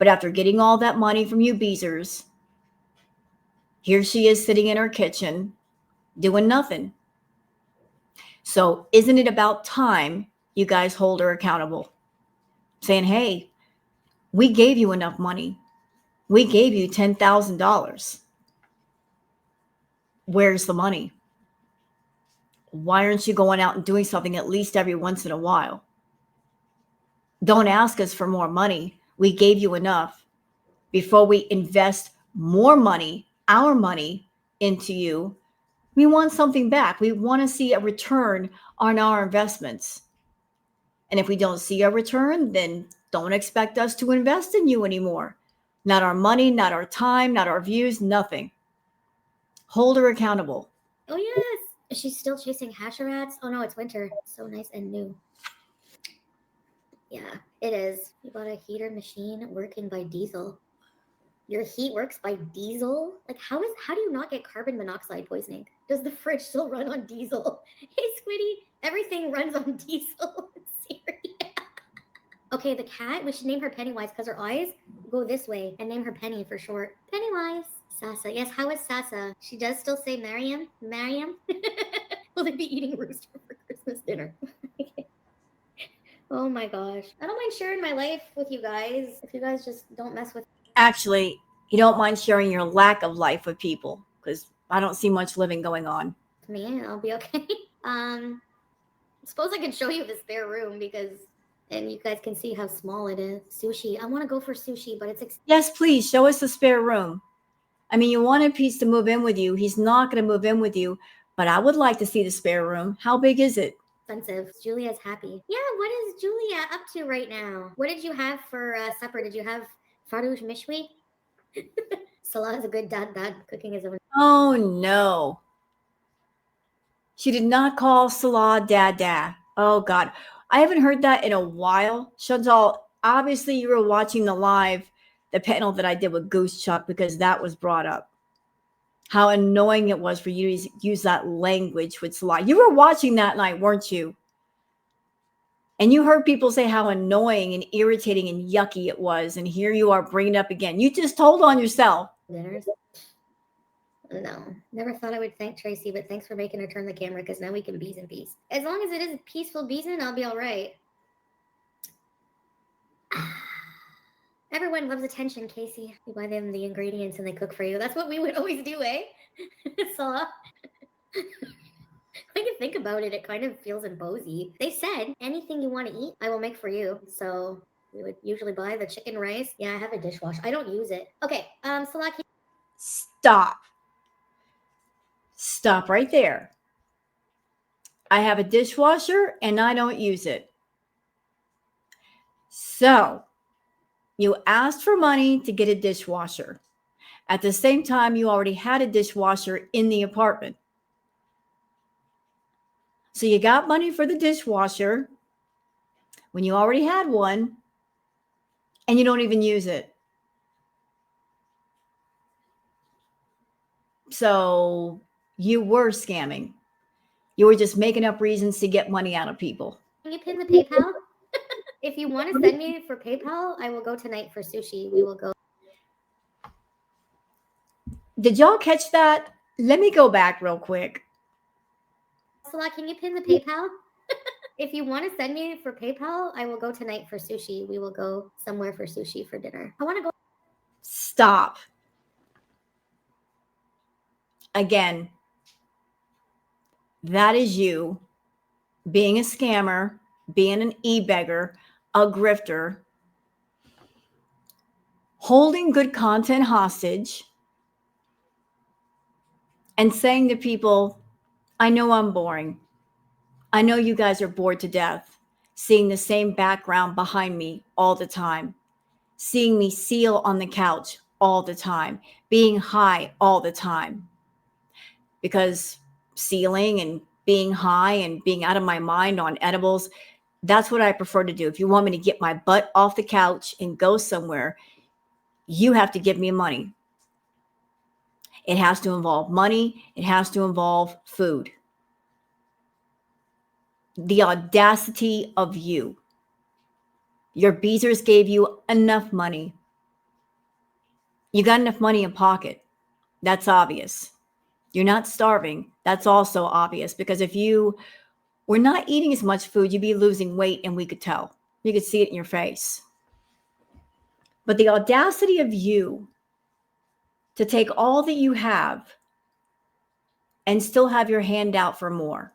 But after getting all that money from you Beezers, here she is sitting in her kitchen doing nothing. So isn't it about time you guys hold her accountable? Saying, hey, we gave you enough money. We gave you $10,000. Where's the money? Why aren't you going out and doing something at least every once in a while? Don't ask us for more money. We gave you enough. Before we invest more money, our money, into you, we want something back. We want to see a return on our investments. And if we don't see a return, then don't expect us to invest in you anymore. Not our money, not our time, not our views, nothing. Hold her accountable. Oh, yes. Is she still chasing hasherats? Oh, no, it's winter. So nice and new. Yeah, it is. You bought a heater machine working by diesel. Your heat works by diesel? Like, how do you not get carbon monoxide poisoning? Does the fridge still run on diesel? Hey, Squiddy, everything runs on diesel. Siri. Okay, the cat, we should name her Pennywise because her eyes go this way and name her Penny for short. Pennywise. Sasa. Yes, how is Sasa? She does still say Mariam? Mariam? Will they be eating rooster for Christmas dinner? Oh my gosh. I don't mind sharing my life with you guys if you guys just don't mess with. Actually, you don't mind sharing your lack of life with people because I don't see much living going on. Me, I'll be okay. Suppose I can show you the spare room and you guys can see how small it is. Sushi. I want to go for sushi, but it's expensive. Yes, please show us the spare room. I mean, you wanted Pete to move in with you. He's not going to move in with you, but I would like to see the spare room. How big is it? Expensive. Julia's happy. Yeah, what is Julia up to right now? What did you have for supper? Did you have farouj mishwi? Salah is a good dad cooking his own. Oh, no. She did not call Salah Dada. Oh, God. I haven't heard that in a while. Chantal, obviously you were watching the panel that I did with Goose Chuck because that was brought up. How annoying it was for you to use that language with Salah. You were watching that night, weren't you? And you heard people say how annoying and irritating and yucky it was. And here you are bringing it up again. You just told on yourself. Dinners? No, never thought I would thank Tracy, but thanks for making her turn the camera because now we can bees in peace. As long as it is peaceful beezing, I'll be all right. Everyone loves attention, Casey. You buy them the ingredients and they cook for you. That's what we would always do, eh? So, when you think about it, it kind of feels imposy. They said, anything you want to eat, I will make for you. So we would usually buy the chicken rice. Yeah, I have a dishwasher. I don't use it. Okay, Salah. Stop right there. I have a dishwasher and I don't use it. So you asked for money to get a dishwasher. At the same time, you already had a dishwasher in the apartment. So you got money for the dishwasher when you already had one and you don't even use it. So you were scamming. You were just making up reasons to get money out of people. Can you pin the PayPal? If you want to send me for PayPal, I will go tonight for sushi. We will go. Did y'all catch that? Let me go back real quick. Salah, can you pin the PayPal? If you want to send me for PayPal, I will go tonight for sushi. We will go somewhere for sushi for dinner. I want to go. Stop. Again, that is you being a scammer, being an e-beggar, a grifter, holding good content hostage, and saying to people, I know I'm boring. I know you guys are bored to death, seeing the same background behind me all the time, seeing me seal on the couch all the time, being high all the time. Because sealing and being high and being out of my mind on edibles, that's what I prefer to do. If you want me to get my butt off the couch and go somewhere, you have to give me money. It has to involve money. It has to involve food. The audacity of you. Your beezers gave you enough money. You got enough money in pocket. That's obvious. You're not starving. That's also obvious, because if you were not eating as much food, you'd be losing weight, and we could tell. You could see it in your face. But the audacity of you to take all that you have and still have your hand out for more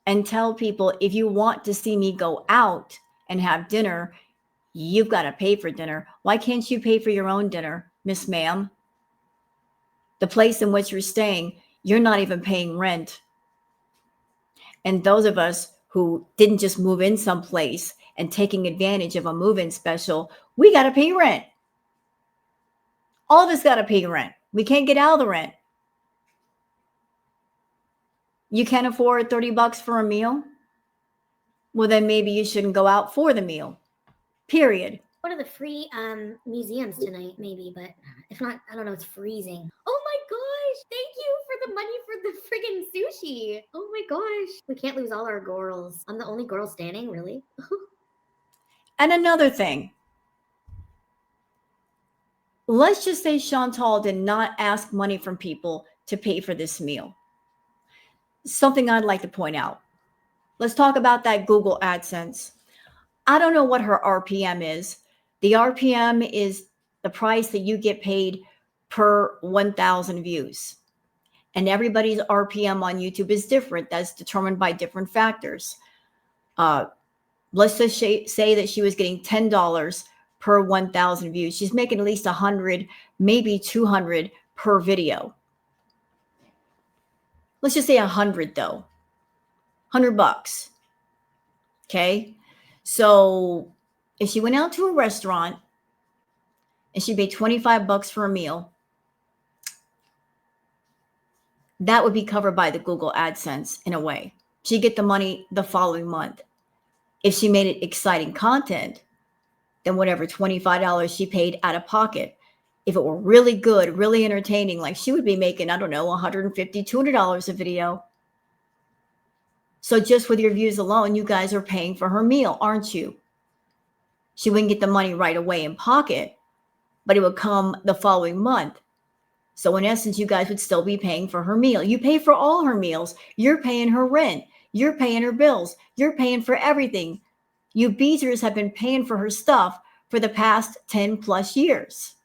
and tell people, if you want to see me go out and have dinner, you've got to pay for dinner. Why can't you pay for your own dinner, Miss Ma'am? The place in which you're staying, you're not even paying rent. And those of us who didn't just move in someplace and taking advantage of a move-in special, we got to pay rent. All of us got to pay rent. We can't get out of the rent. You can't afford $30 for a meal? Well, then maybe you shouldn't go out for the meal. Period. One of the free museums tonight, maybe, but if not, I don't know, it's freezing. Oh my gosh, thank you for the money for the friggin' sushi. Oh my gosh. We can't lose all our girls. I'm the only girl standing, really? And another thing. Let's just say Chantal did not ask money from people to pay for this meal. Something I'd like to point out. Let's talk about that Google AdSense. I don't know what her RPM is. The RPM is the price that you get paid per 1,000 views. And everybody's RPM on YouTube is different. That's determined by different factors. Let's just say that she was getting $10 per 1,000 views. She's making at least 100, maybe 200 per video. Let's just say 100 though. $100. Okay. So if she went out to a restaurant and she paid $25 for a meal, that would be covered by the Google AdSense in a way. She'd get the money the following month. If she made it exciting content, then whatever $25 she paid out of pocket, if it were really good, really entertaining, like she would be making, I don't know, $150, $200 a video. So just with your views alone, you guys are paying for her meal, aren't you? She wouldn't get the money right away in pocket, but it would come the following month. So in essence, you guys would still be paying for her meal. You pay for all her meals. You're paying her rent. You're paying her bills. You're paying for everything. You beezers have been paying for her stuff for the past 10 plus years.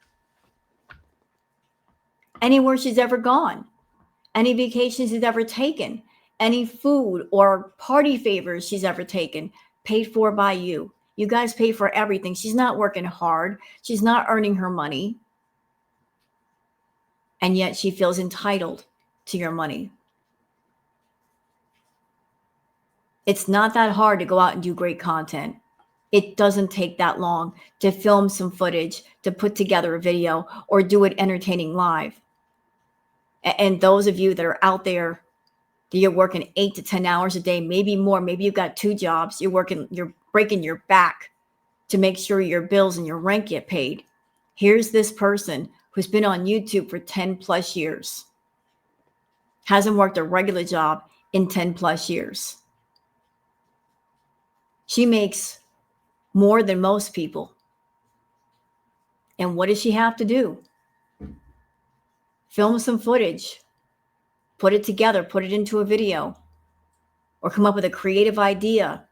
Anywhere she's ever gone, any vacations she's ever taken, any food or party favors she's ever taken, paid for by you. You guys pay for everything. She's not working hard. She's not earning her money. And yet she feels entitled to your money. It's not that hard to go out and do great content. It doesn't take that long to film some footage, to put together a video, or do it entertaining live. And those of you that are out there, that you're working 8 to 10 hours a day, maybe more, maybe you've got 2 jobs, you're breaking your back to make sure your bills and your rent get paid. Here's this person who's been on YouTube for 10 plus years, hasn't worked a regular job in 10 plus years. She makes more than most people. And what does she have to do? Film some footage, put it together, put it into a video, or come up with a creative idea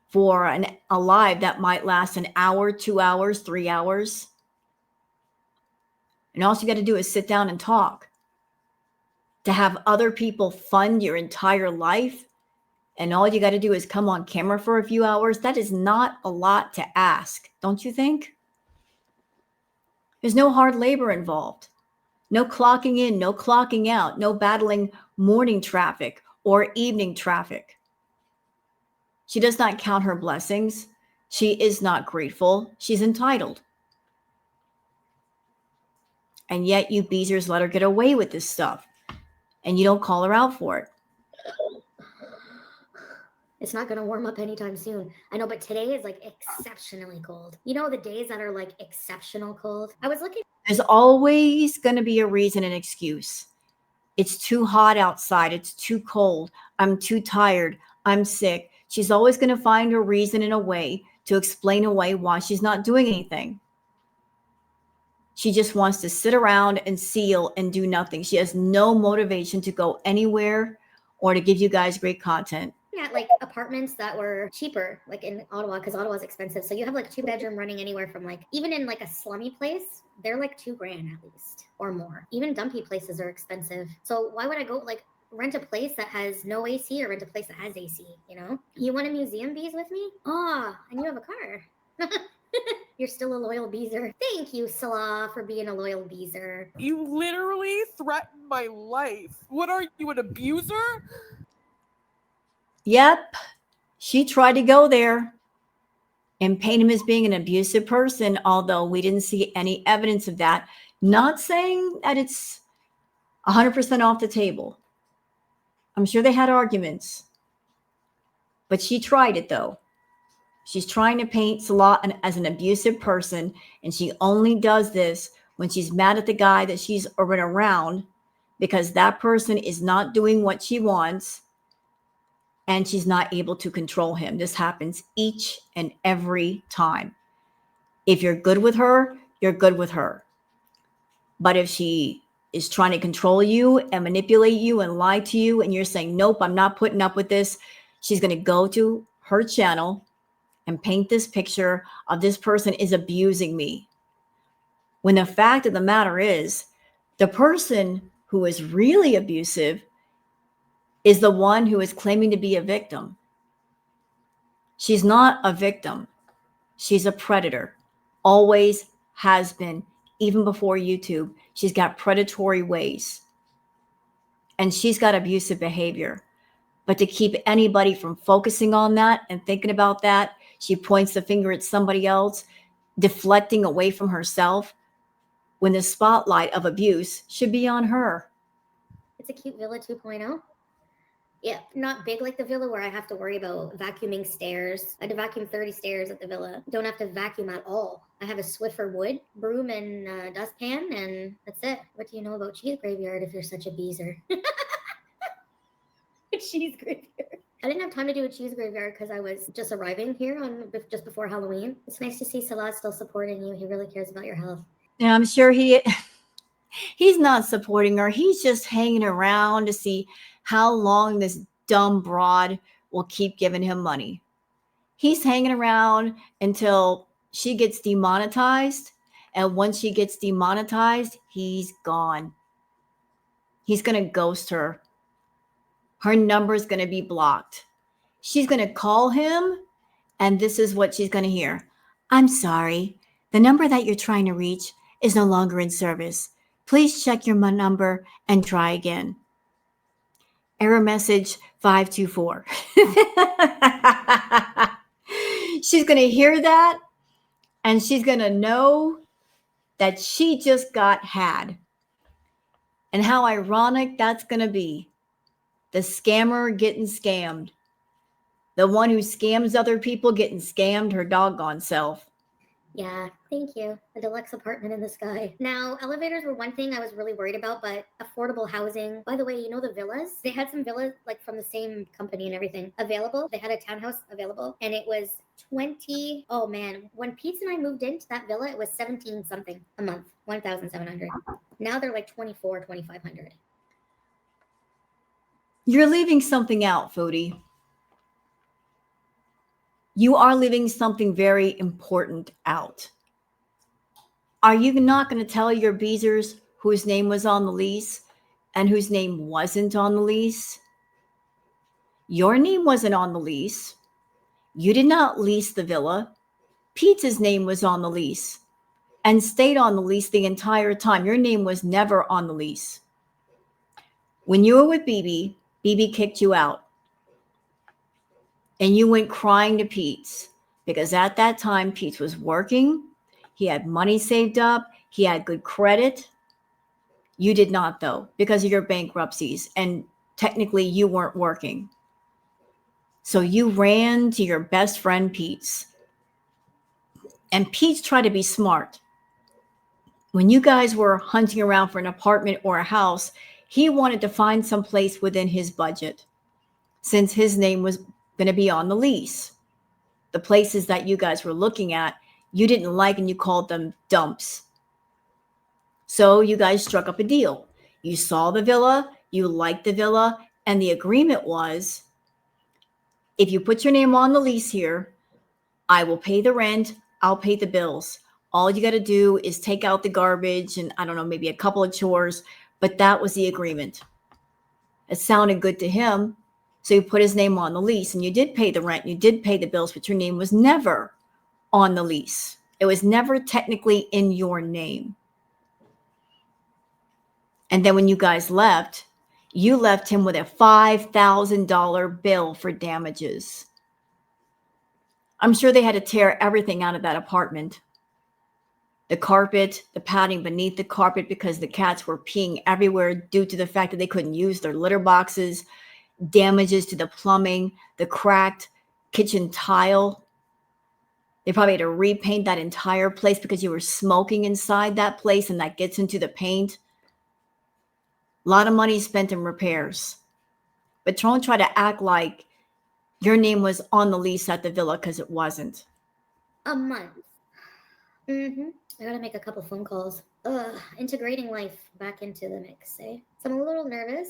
for a live that might last an hour, 2 hours, 3 hours. And all you got to do is sit down and talk. To have other people fund your entire life, and all you got to do is come on camera for a few hours, that is not a lot to ask, don't you think? There's no hard labor involved. No clocking in, no clocking out, no battling morning traffic or evening traffic. She does not count her blessings. She is not grateful. She's entitled. And yet you beezers let her get away with this stuff. And you don't call her out for it. It's not going to warm up anytime soon. I know, but today is like exceptionally cold. You know the days that are like exceptional cold? I was looking. There's always going to be a reason and excuse. It's too hot outside. It's too cold. I'm too tired. I'm sick. She's always going to find a reason and a way to explain away why she's not doing anything. She just wants to sit around and seal and do nothing. She has no motivation to go anywhere or to give you guys great content. At like apartments that were cheaper, like in Ottawa, because Ottawa's expensive. So you have like 2-bedroom running anywhere from like, even in like a slummy place, they're like $2,000 at least or more. Even dumpy places are expensive. So why would I go like rent a place that has no AC or rent a place that has AC, you know? You want a museum bees with me? Oh, and you have a car. You're still a loyal beezer. Thank you, Salah, for being a loyal beezer. You literally threatened my life. What are you, an abuser? Yep, she tried to go there and paint him as being an abusive person, although we didn't see any evidence of that. Not saying that it's 100% off the table. I'm sure they had arguments, but she tried it though. She's trying to paint Salah as an abusive person, and she only does this when she's mad at the guy that she's been around because that person is not doing what she wants and she's not able to control him. This happens each and every time. If you're good with her, you're good with her. But if she is trying to control you and manipulate you and lie to you, and you're saying, nope, I'm not putting up with this, she's going to go to her channel and paint this picture of this person is abusing me. When the fact of the matter is, the person who is really abusive is the one who is claiming to be a victim. She's not a victim. She's a predator. Always has been, even before YouTube. She's got predatory ways. And she's got abusive behavior. But to keep anybody from focusing on that and thinking about that, she points the finger at somebody else, deflecting away from herself when the spotlight of abuse should be on her. It's a cute villa 2.0. Yeah, not big like the villa where I have to worry about vacuuming stairs. I had to vacuum 30 stairs at the villa. Don't have to vacuum at all. I have a Swiffer wood, broom, and dustpan, and that's it. What do you know about cheese graveyard if you're such a beezer? Cheese graveyard. I didn't have time to do a cheese graveyard because I was just arriving here on just before Halloween. It's nice to see Salah still supporting you. He really cares about your health. And I'm sure he's not supporting her. He's just hanging around to see how long this dumb broad will keep giving him money. He's hanging around until she gets demonetized. And once she gets demonetized, he's gone. He's going to ghost her. Her number is going to be blocked. She's going to call him, and this is what she's going to hear. I'm sorry. The number that you're trying to reach is no longer in service. Please check your number and try again. Error message 524. She's going to hear that, and she's going to know that she just got had. And how ironic that's going to be. The scammer getting scammed. The one who scams other people getting scammed her doggone self. Yeah, thank you. A deluxe apartment in the sky. Now, elevators were one thing I was really worried about, but affordable housing. By the way, you know the villas? They had some villas like from the same company and everything available. They had a townhouse available, and it was 20. Oh man, when Pete and I moved into that villa, it was 17 something a month, 1,700. Now they're like 24, 2,500. You're leaving something out, Foodie. You are leaving something very important out. Are you not going to tell your beezers whose name was on the lease and whose name wasn't on the lease? Your name wasn't on the lease. You did not lease the villa. Pete's name was on the lease and stayed on the lease the entire time. Your name was never on the lease. When you were with BB, BB kicked you out. And you went crying to Pete's because at that time, Pete's was working. He had money saved up. He had good credit. You did not, though, because of your bankruptcies. And technically, you weren't working. So you ran to your best friend, Pete's. And Pete's tried to be smart. When you guys were hunting around for an apartment or a house, he wanted to find some place within his budget since his name was going to be on the lease. The places that you guys were looking at, you didn't like and you called them dumps. So you guys struck up a deal. You saw the villa, you liked the villa, and the agreement was, if you put your name on the lease here, I will pay the rent, I'll pay the bills. All you got to do is take out the garbage and, I don't know, maybe a couple of chores, but that was the agreement. It sounded good to him. So you put his name on the lease, and you did pay the rent, you did pay the bills, but your name was never on the lease. It was never technically in your name. And then when you guys left, you left him with a $5,000 bill for damages. I'm sure they had to tear everything out of that apartment. The carpet, the padding beneath the carpet, because the cats were peeing everywhere due to the fact that they couldn't use their litter boxes, damages to the plumbing, the cracked kitchen tile. They probably had to repaint that entire place because you were smoking inside that place, and that gets into the paint. A lot of money spent in repairs. But don't try to act like your name was on the lease at the villa, because it wasn't. A month. I gotta make a couple phone calls. Integrating life back into the mix, eh? So I'm a little nervous.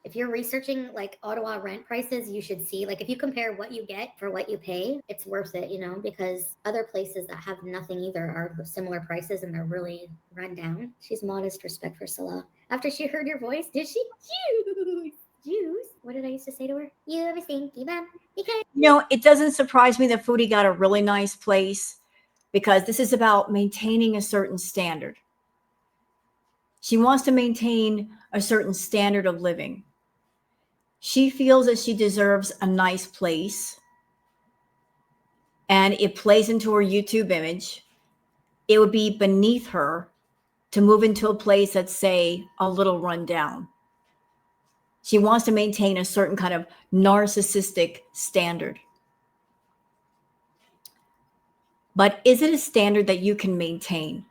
If you're researching like Ottawa rent prices, you should see, like, if you compare what you get for what you pay, it's worth it, you know, because other places that have nothing either are similar prices and they're really run down. She's modest, respect for Stilll. After she heard your voice, did she? Juice. What did I used to say to her? You have a stinky bum. Because It doesn't surprise me that Foodie got a really nice place, because this is about maintaining a certain standard. She wants to maintain a certain standard of living. She feels that she deserves a nice place, and it plays into her YouTube image. It would be beneath her to move into a place that's, say, a little run down. She wants to maintain a certain kind of narcissistic standard. But is it a standard that you can maintain?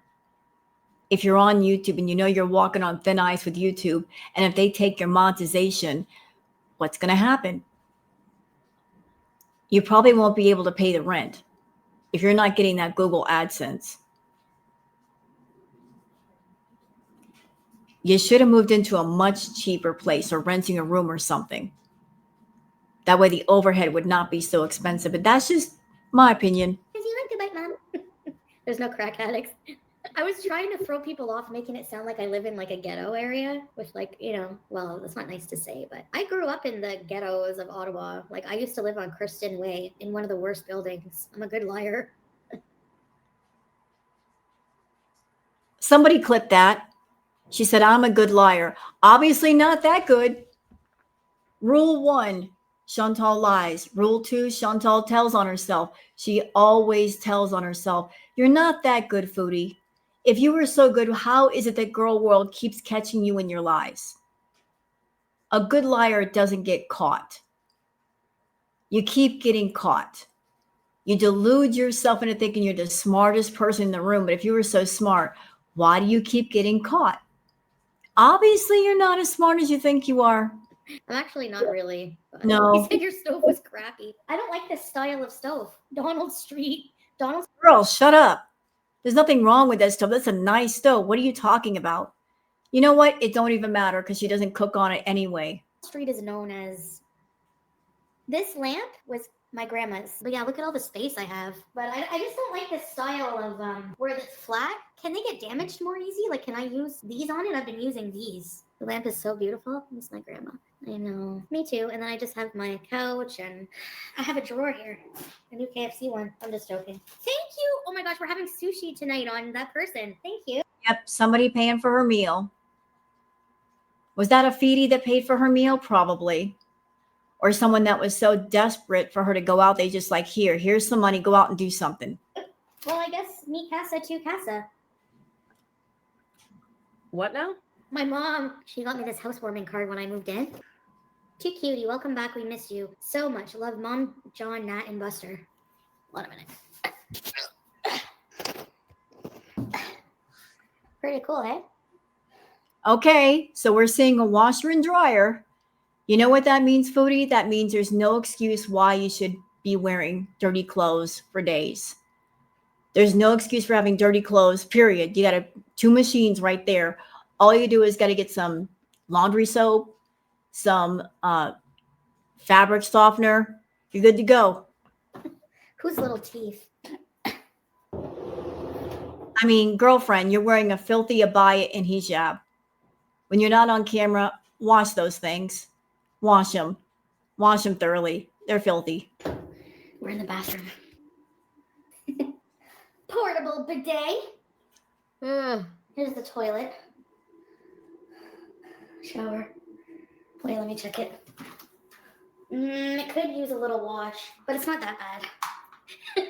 If you're on YouTube and you know you're walking on thin ice with YouTube, and if they take your monetization, what's going to happen? You probably won't be able to pay the rent if you're not getting that Google AdSense. You should have moved into a much cheaper place or renting a room or something. That way the overhead would not be so expensive. But that's just my opinion. you like to bite, Mom? There's no crack addicts. I was trying to throw people off, making it sound like I live in like a ghetto area, which, like, well, that's not nice to say, but I grew up in the ghettos of Ottawa. Like, I used to live on Kristen Way in one of the worst buildings. I'm a good liar. Somebody clipped that. She said, I'm a good liar. Obviously not that good. Rule 1, Chantal lies. Rule 2, Chantal tells on herself. She always tells on herself. You're not that good, Foodie. If you were so good, how is it that girl world keeps catching you in your lies? A good liar doesn't get caught. You keep getting caught. You delude yourself into thinking you're the smartest person in the room. But if you were so smart, why do you keep getting caught? Obviously, you're not as smart as you think you are. I'm actually not really. No. You said your stove was crappy. I don't like this style of stove. Donald Street. Girl, shut up. There's nothing wrong with that stove. That's a nice stove. What are you talking about? You know what? It don't even matter because she doesn't cook on it anyway. Street is known as. This lamp was my grandma's. But yeah, look at all the space I have. But I just don't like this style of where it's flat. Can they get damaged more easy? Like, can I use these on it? I've been using these. The lamp is so beautiful. Miss my grandma. I know. Me too. And then I just have my couch, and I have a drawer here. A new KFC one. I'm just joking. Thank you. Oh my gosh, we're having sushi tonight on that person. Thank you. Yep, somebody paying for her meal. Was that a Foodie that paid for her meal? Probably. Or someone that was so desperate for her to go out, they just like, here's some money, go out and do something. Well, I guess mi casa, tu casa. What now? My mom, she got me this housewarming card when I moved in. Too cutie. Welcome back. We miss you so much. Love, Mom, John, Nat, and Buster. Hold on a minute. Pretty cool, eh? Okay, so we're seeing a washer and dryer. You know what that means, Foodie? That means there's no excuse why you should be wearing dirty clothes for days. There's no excuse for having dirty clothes, period. You got two machines right there. All you do is got to get some laundry soap, some fabric softener. You're good to go. Whose little teeth? I mean, girlfriend, you're wearing a filthy abaya and hijab. When you're not on camera, wash those things. Wash them. Wash them thoroughly. They're filthy. We're in the bathroom. Portable bidet. Here's the toilet. Shower. Wait, let me check it. It could use a little wash, but it's not that bad.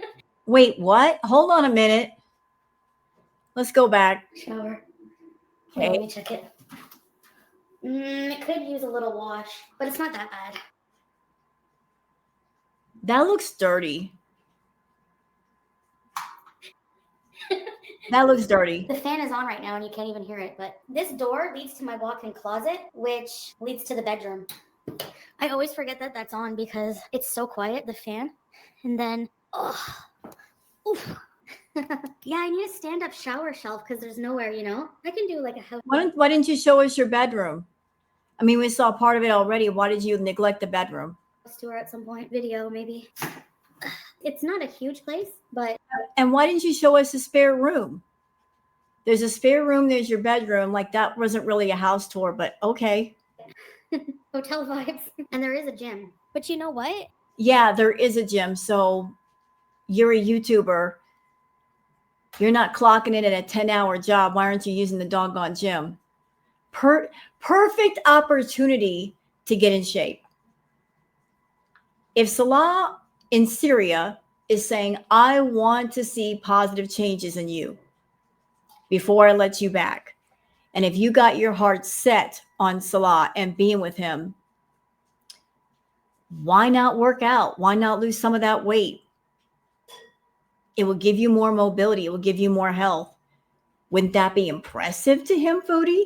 Wait, what? Hold on a minute. Let's go back. Shower. Okay. Wait, let me check it. It could use a little wash, but it's not that bad. That looks dirty. That looks dirty. The fan is on right now and you can't even hear it, but this door leads to my walk-in closet, which leads to the bedroom. I always forget that that's on because it's so quiet, the fan. And then, oof. Yeah, I need a stand-up shower shelf because there's nowhere, you know? I can do like a house. Why didn't you show us your bedroom? I mean, we saw part of it already. Why did you neglect the bedroom? Tour at some point. Video, maybe. It's not a huge place, but... And why didn't you show us a spare room? There's a spare room. There's your bedroom. Like, that wasn't really a house tour, but okay. Hotel vibes. And there is a gym. But you know what? Yeah, there is a gym. So you're a YouTuber. You're not clocking in at a 10-hour job. Why aren't you using the doggone gym? Perfect opportunity to get in shape. If Salah in Syria is saying, I want to see positive changes in you before I let you back, and if you got your heart set on Salah and being with him, why not work out? Why not lose some of that weight? It will give you more mobility. It will give you more health. Wouldn't that be impressive to him, Foodie?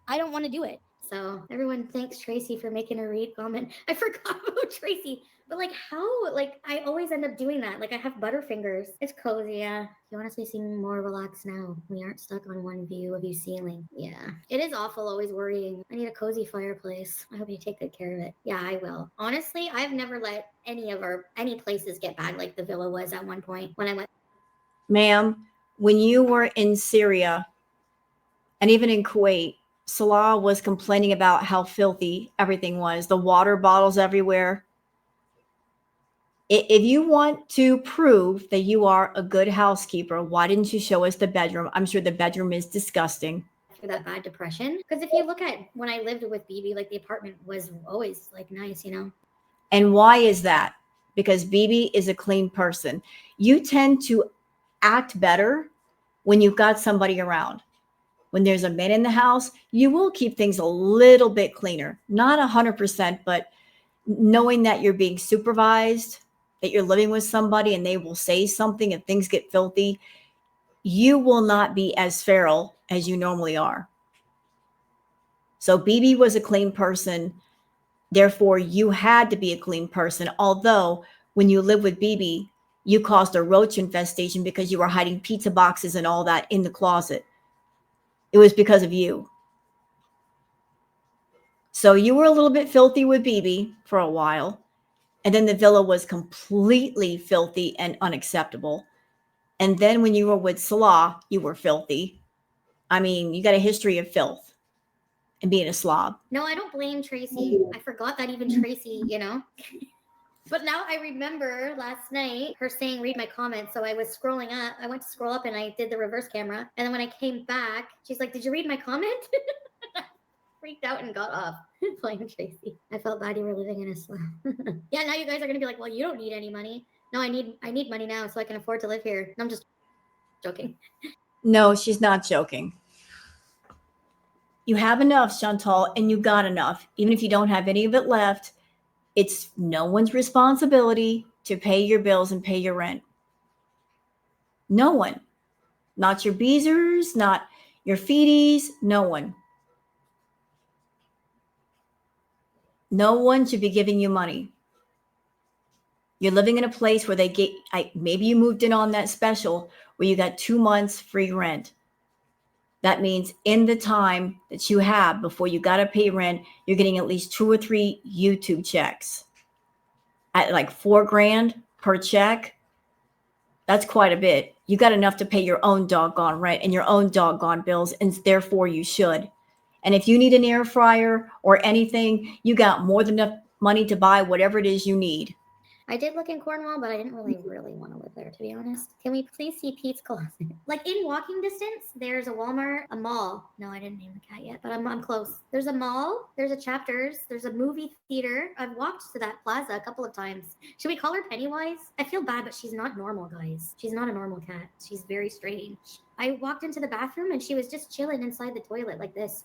I don't want to do it. So everyone thanks Tracy for making a read comment. I forgot about Tracy. But like how? Like I always end up doing that. Like I have butterfingers. It's cozy, yeah. You honestly seem more relaxed now. We aren't stuck on one view of you ceiling. Yeah. It is awful always worrying. I need a cozy fireplace. I hope you take good care of it. Yeah, I will. Honestly, I've never let any places get bad like the villa was at one point when I went. Ma'am, when you were in Syria and even in Kuwait, Salah was complaining about how filthy everything was. The water bottles everywhere. If you want to prove that you are a good housekeeper, why didn't you show us the bedroom? I'm sure the bedroom is disgusting. For that bad depression. Because if you look at when I lived with BB, like the apartment was always like nice, you know? And why is that? Because BB is a clean person. You tend to act better when you've got somebody around. When there's a man in the house, you will keep things a little bit cleaner. Not 100%, but knowing that you're being supervised, that you're living with somebody and they will say something if things get filthy, you will not be as feral as you normally are. So BB was a clean person. Therefore, you had to be a clean person. Although when you live with BB, you caused a roach infestation because you were hiding pizza boxes and all that in the closet. It was because of you. So you were a little bit filthy with BB for a while. And then the villa was completely filthy and unacceptable. And then when you were with Salah, you were filthy. I mean, you got a history of filth and being a slob. No, I don't blame Tracy. I forgot that even Tracy, you know? But now I remember last night her saying, read my comments. So I was scrolling up. I went to scroll up and I did the reverse camera. And then when I came back, she's like, did you read my comment? Freaked out and got off. Blame Tracy. I felt bad you were living in a slum. Yeah, now you guys are going to be like, well, you don't need any money. No, I need money now so I can afford to live here. No, I'm just joking. No, she's not joking. You have enough, Chantal, and you got enough. Even if you don't have any of it left, it's no one's responsibility to pay your bills and pay your rent. No one. Not your Beezers, not your Feedies, no one. No one should be giving you money. You're living in a place where maybe you moved in on that special where you got 2 months free rent. That means in the time that you have before you got to pay rent, you're getting at least 2 or 3 YouTube checks at like $4,000 per check. That's quite a bit. You got enough to pay your own doggone rent and your own doggone bills, and therefore you should. And if you need an air fryer or anything, you got more than enough money to buy whatever it is you need. I did look in Cornwall, but I didn't really want to live there, to be honest. Can we please see Pete's closet? Like in walking distance, there's a Walmart, a mall. No, I didn't name the cat yet, but I'm close. There's a mall, there's a Chapters, there's a movie theater. I've walked to that plaza a couple of times. Should we call her Pennywise? I feel bad, but she's not normal, guys. She's not a normal cat. She's very strange. I walked into the bathroom and she was just chilling inside the toilet like this.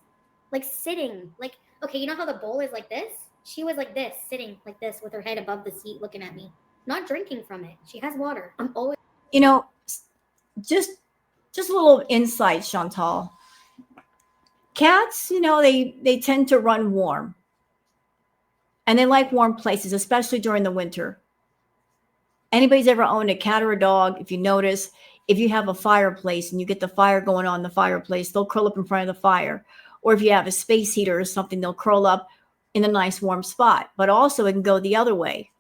Like sitting. Like, okay, you know how the bowl is like this? She was like this, sitting like this with her head above the seat looking at me. Not drinking from it. She has water. I'm always... You know, just a little insight, Chantal. Cats, you know, they tend to run warm. And they like warm places, especially during the winter. Anybody's ever owned a cat or a dog, if you notice, if you have a fireplace and you get the fire going on in the fireplace, they'll curl up in front of the fire. Or if you have a space heater or something, they'll curl up in a nice warm spot. But also it can go the other way.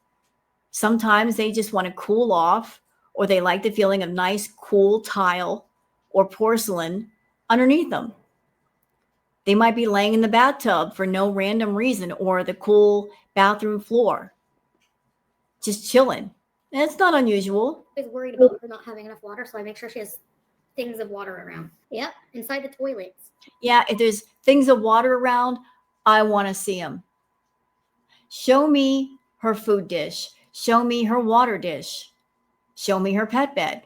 Sometimes they just want to cool off, or they like the feeling of nice, cool tile or porcelain underneath them. They might be laying in the bathtub for no random reason, or the cool bathroom floor, just chilling. And it's not unusual. I was worried about her not having enough water, so I make sure she has things of water around. Yep, inside the toilets. Yeah, if there's things of water around, I want to see them. Show me her food dish. Show me her water dish. Show me her pet bed.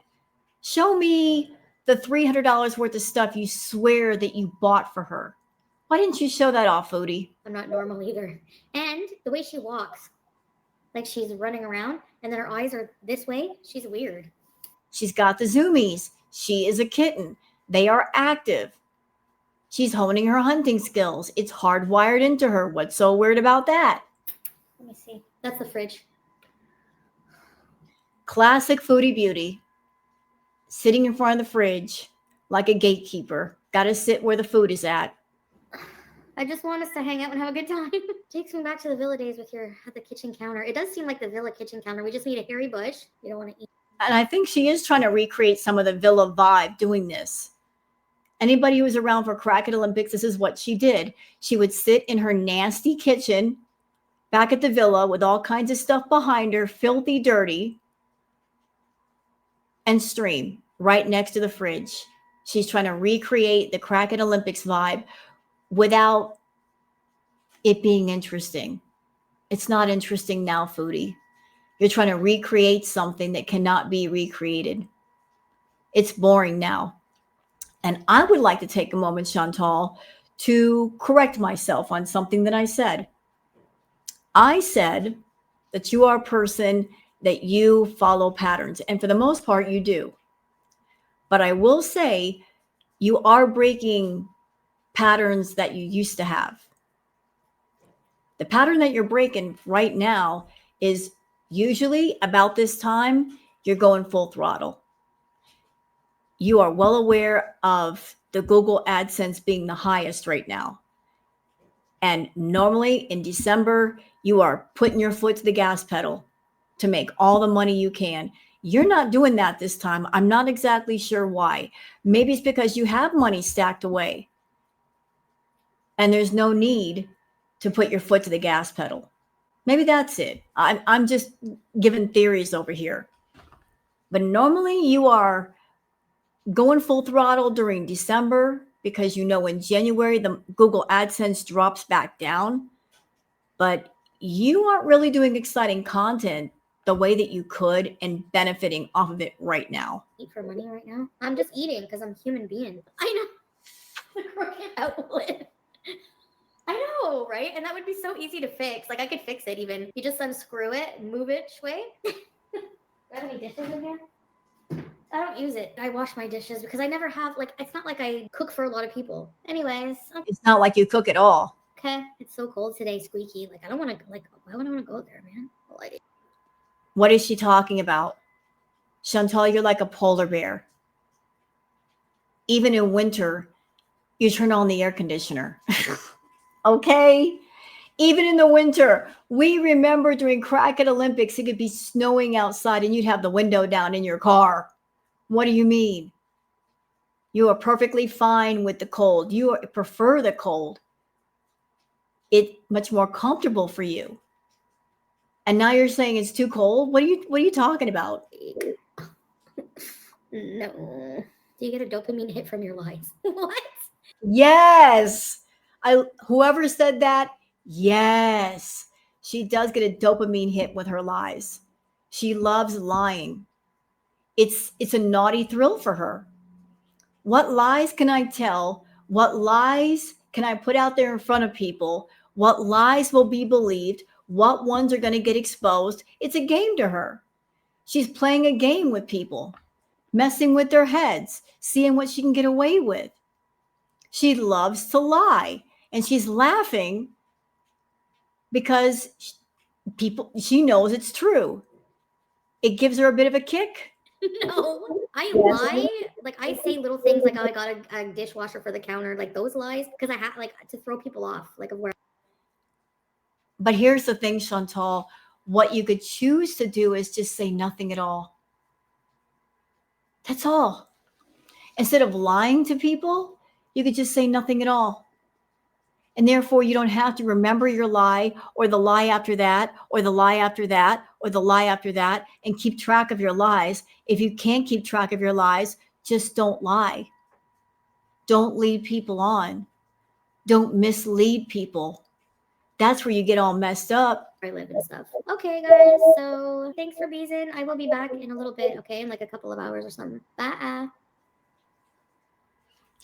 Show me the $300 worth of stuff you swear that you bought for her. Why didn't you show that off, Foodie? I'm not normal either. And the way she walks, like she's running around and then her eyes are this way, she's weird. She's got the zoomies. She is a kitten. They are active. She's honing her hunting skills. It's hardwired into her. What's so weird about that? Let me see. That's the fridge. Classic Foodie beauty. Sitting in front of the fridge like a gatekeeper. Got to sit where the food is at. I just want us to hang out and have a good time. Takes me back to the villa days with your at the kitchen counter. It does seem like the villa kitchen counter. We just need a hairy bush. You don't want to eat. And I think she is trying to recreate some of the villa vibe doing this. Anybody who was around for Crackhead Olympics, this is what she did. She would sit in her nasty kitchen back at the villa with all kinds of stuff behind her, filthy, dirty, and stream right next to the fridge. She's trying to recreate the Crackhead Olympics vibe without it being interesting. It's not interesting now, Foodie. You're trying to recreate something that cannot be recreated. It's boring now. And I would like to take a moment, Chantal, to correct myself on something that I said. I said that you are a person that you follow patterns. And for the most part, you do. But I will say you are breaking patterns that you used to have. The pattern that you're breaking right now is usually about this time, you're going full throttle. You are well aware of the Google AdSense being the highest right now. And normally in December, you are putting your foot to the gas pedal to make all the money you can. You're not doing that this time. I'm not exactly sure why. Maybe it's because you have money stacked away and there's no need to put your foot to the gas pedal. Maybe that's it. I'm just giving theories over here. But normally you are going full throttle during December because you know in January the Google AdSense drops back down. But you aren't really doing exciting content the way that you could and benefiting off of it right now. Eat for money right now? I'm just eating because I'm a human being. I know. The crooked outlet. I know, right? And that would be so easy to fix. Like I could fix it even. You just unscrew it and move it way. Do I have any dishes in here? I don't use it. I wash my dishes because I never have, like, it's not like I cook for a lot of people. Anyways. It's not like you cook at all. Okay. It's so cold today, Squeaky. Like, I don't want to, like, why would I want to go there, man? Like, What is she talking about? Chantal, you're like a polar bear. Even in winter, you turn on the air conditioner. Okay? Even in the winter, we remember during Crackhead Olympics, it could be snowing outside and you'd have the window down in your car. What do you mean? You are perfectly fine with the cold. You prefer the cold. It's much more comfortable for you. And now you're saying it's too cold? What are you talking about? No. Do you get a dopamine hit from your lies? What? Yes. Whoever said that, yes. She does get a dopamine hit with her lies. She loves lying. It's a naughty thrill for her. What lies can I tell? What lies can I put out there in front of people? What lies will be believed? What ones are going to get exposed? It's a game to her. She's playing a game with people, messing with their heads, seeing what she can get away with. She loves to lie, and she's laughing because she knows it's true. It gives her a bit of a kick. No, I lie. Like I say little things like, "Oh, I got a dishwasher for the counter," like those lies, because I have like to throw people off, like of where. But here's the thing, Chantal. What you could choose to do is just say nothing at all. That's all. Instead of lying to people, you could just say nothing at all. And therefore, you don't have to remember your lie or the lie after that or the lie after that or the lie after that and keep track of your lies. If you can't keep track of your lies, just don't lie. Don't lead people on. Don't mislead people. That's where you get all messed up. I live and stuff. Okay, guys. So thanks for being. I will be back in a little bit. Okay, in like a couple of hours or something. Bye.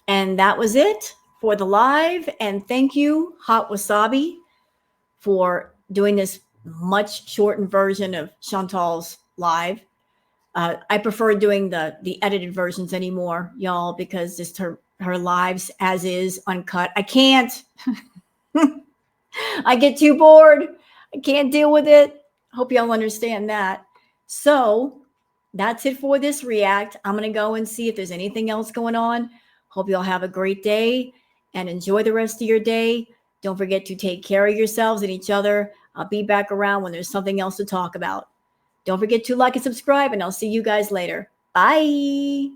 And that was it for the live. And thank you, Hot Wasabi, for doing this much shortened version of Chantal's live. I prefer doing the edited versions anymore, y'all, because just her lives as is uncut. I can't. I get too bored. I can't deal with it. Hope y'all understand that. So that's it for this react. I'm going to go and see if there's anything else going on. Hope y'all have a great day and enjoy the rest of your day. Don't forget to take care of yourselves and each other. I'll be back around when there's something else to talk about. Don't forget to like and subscribe, and I'll see you guys later. Bye.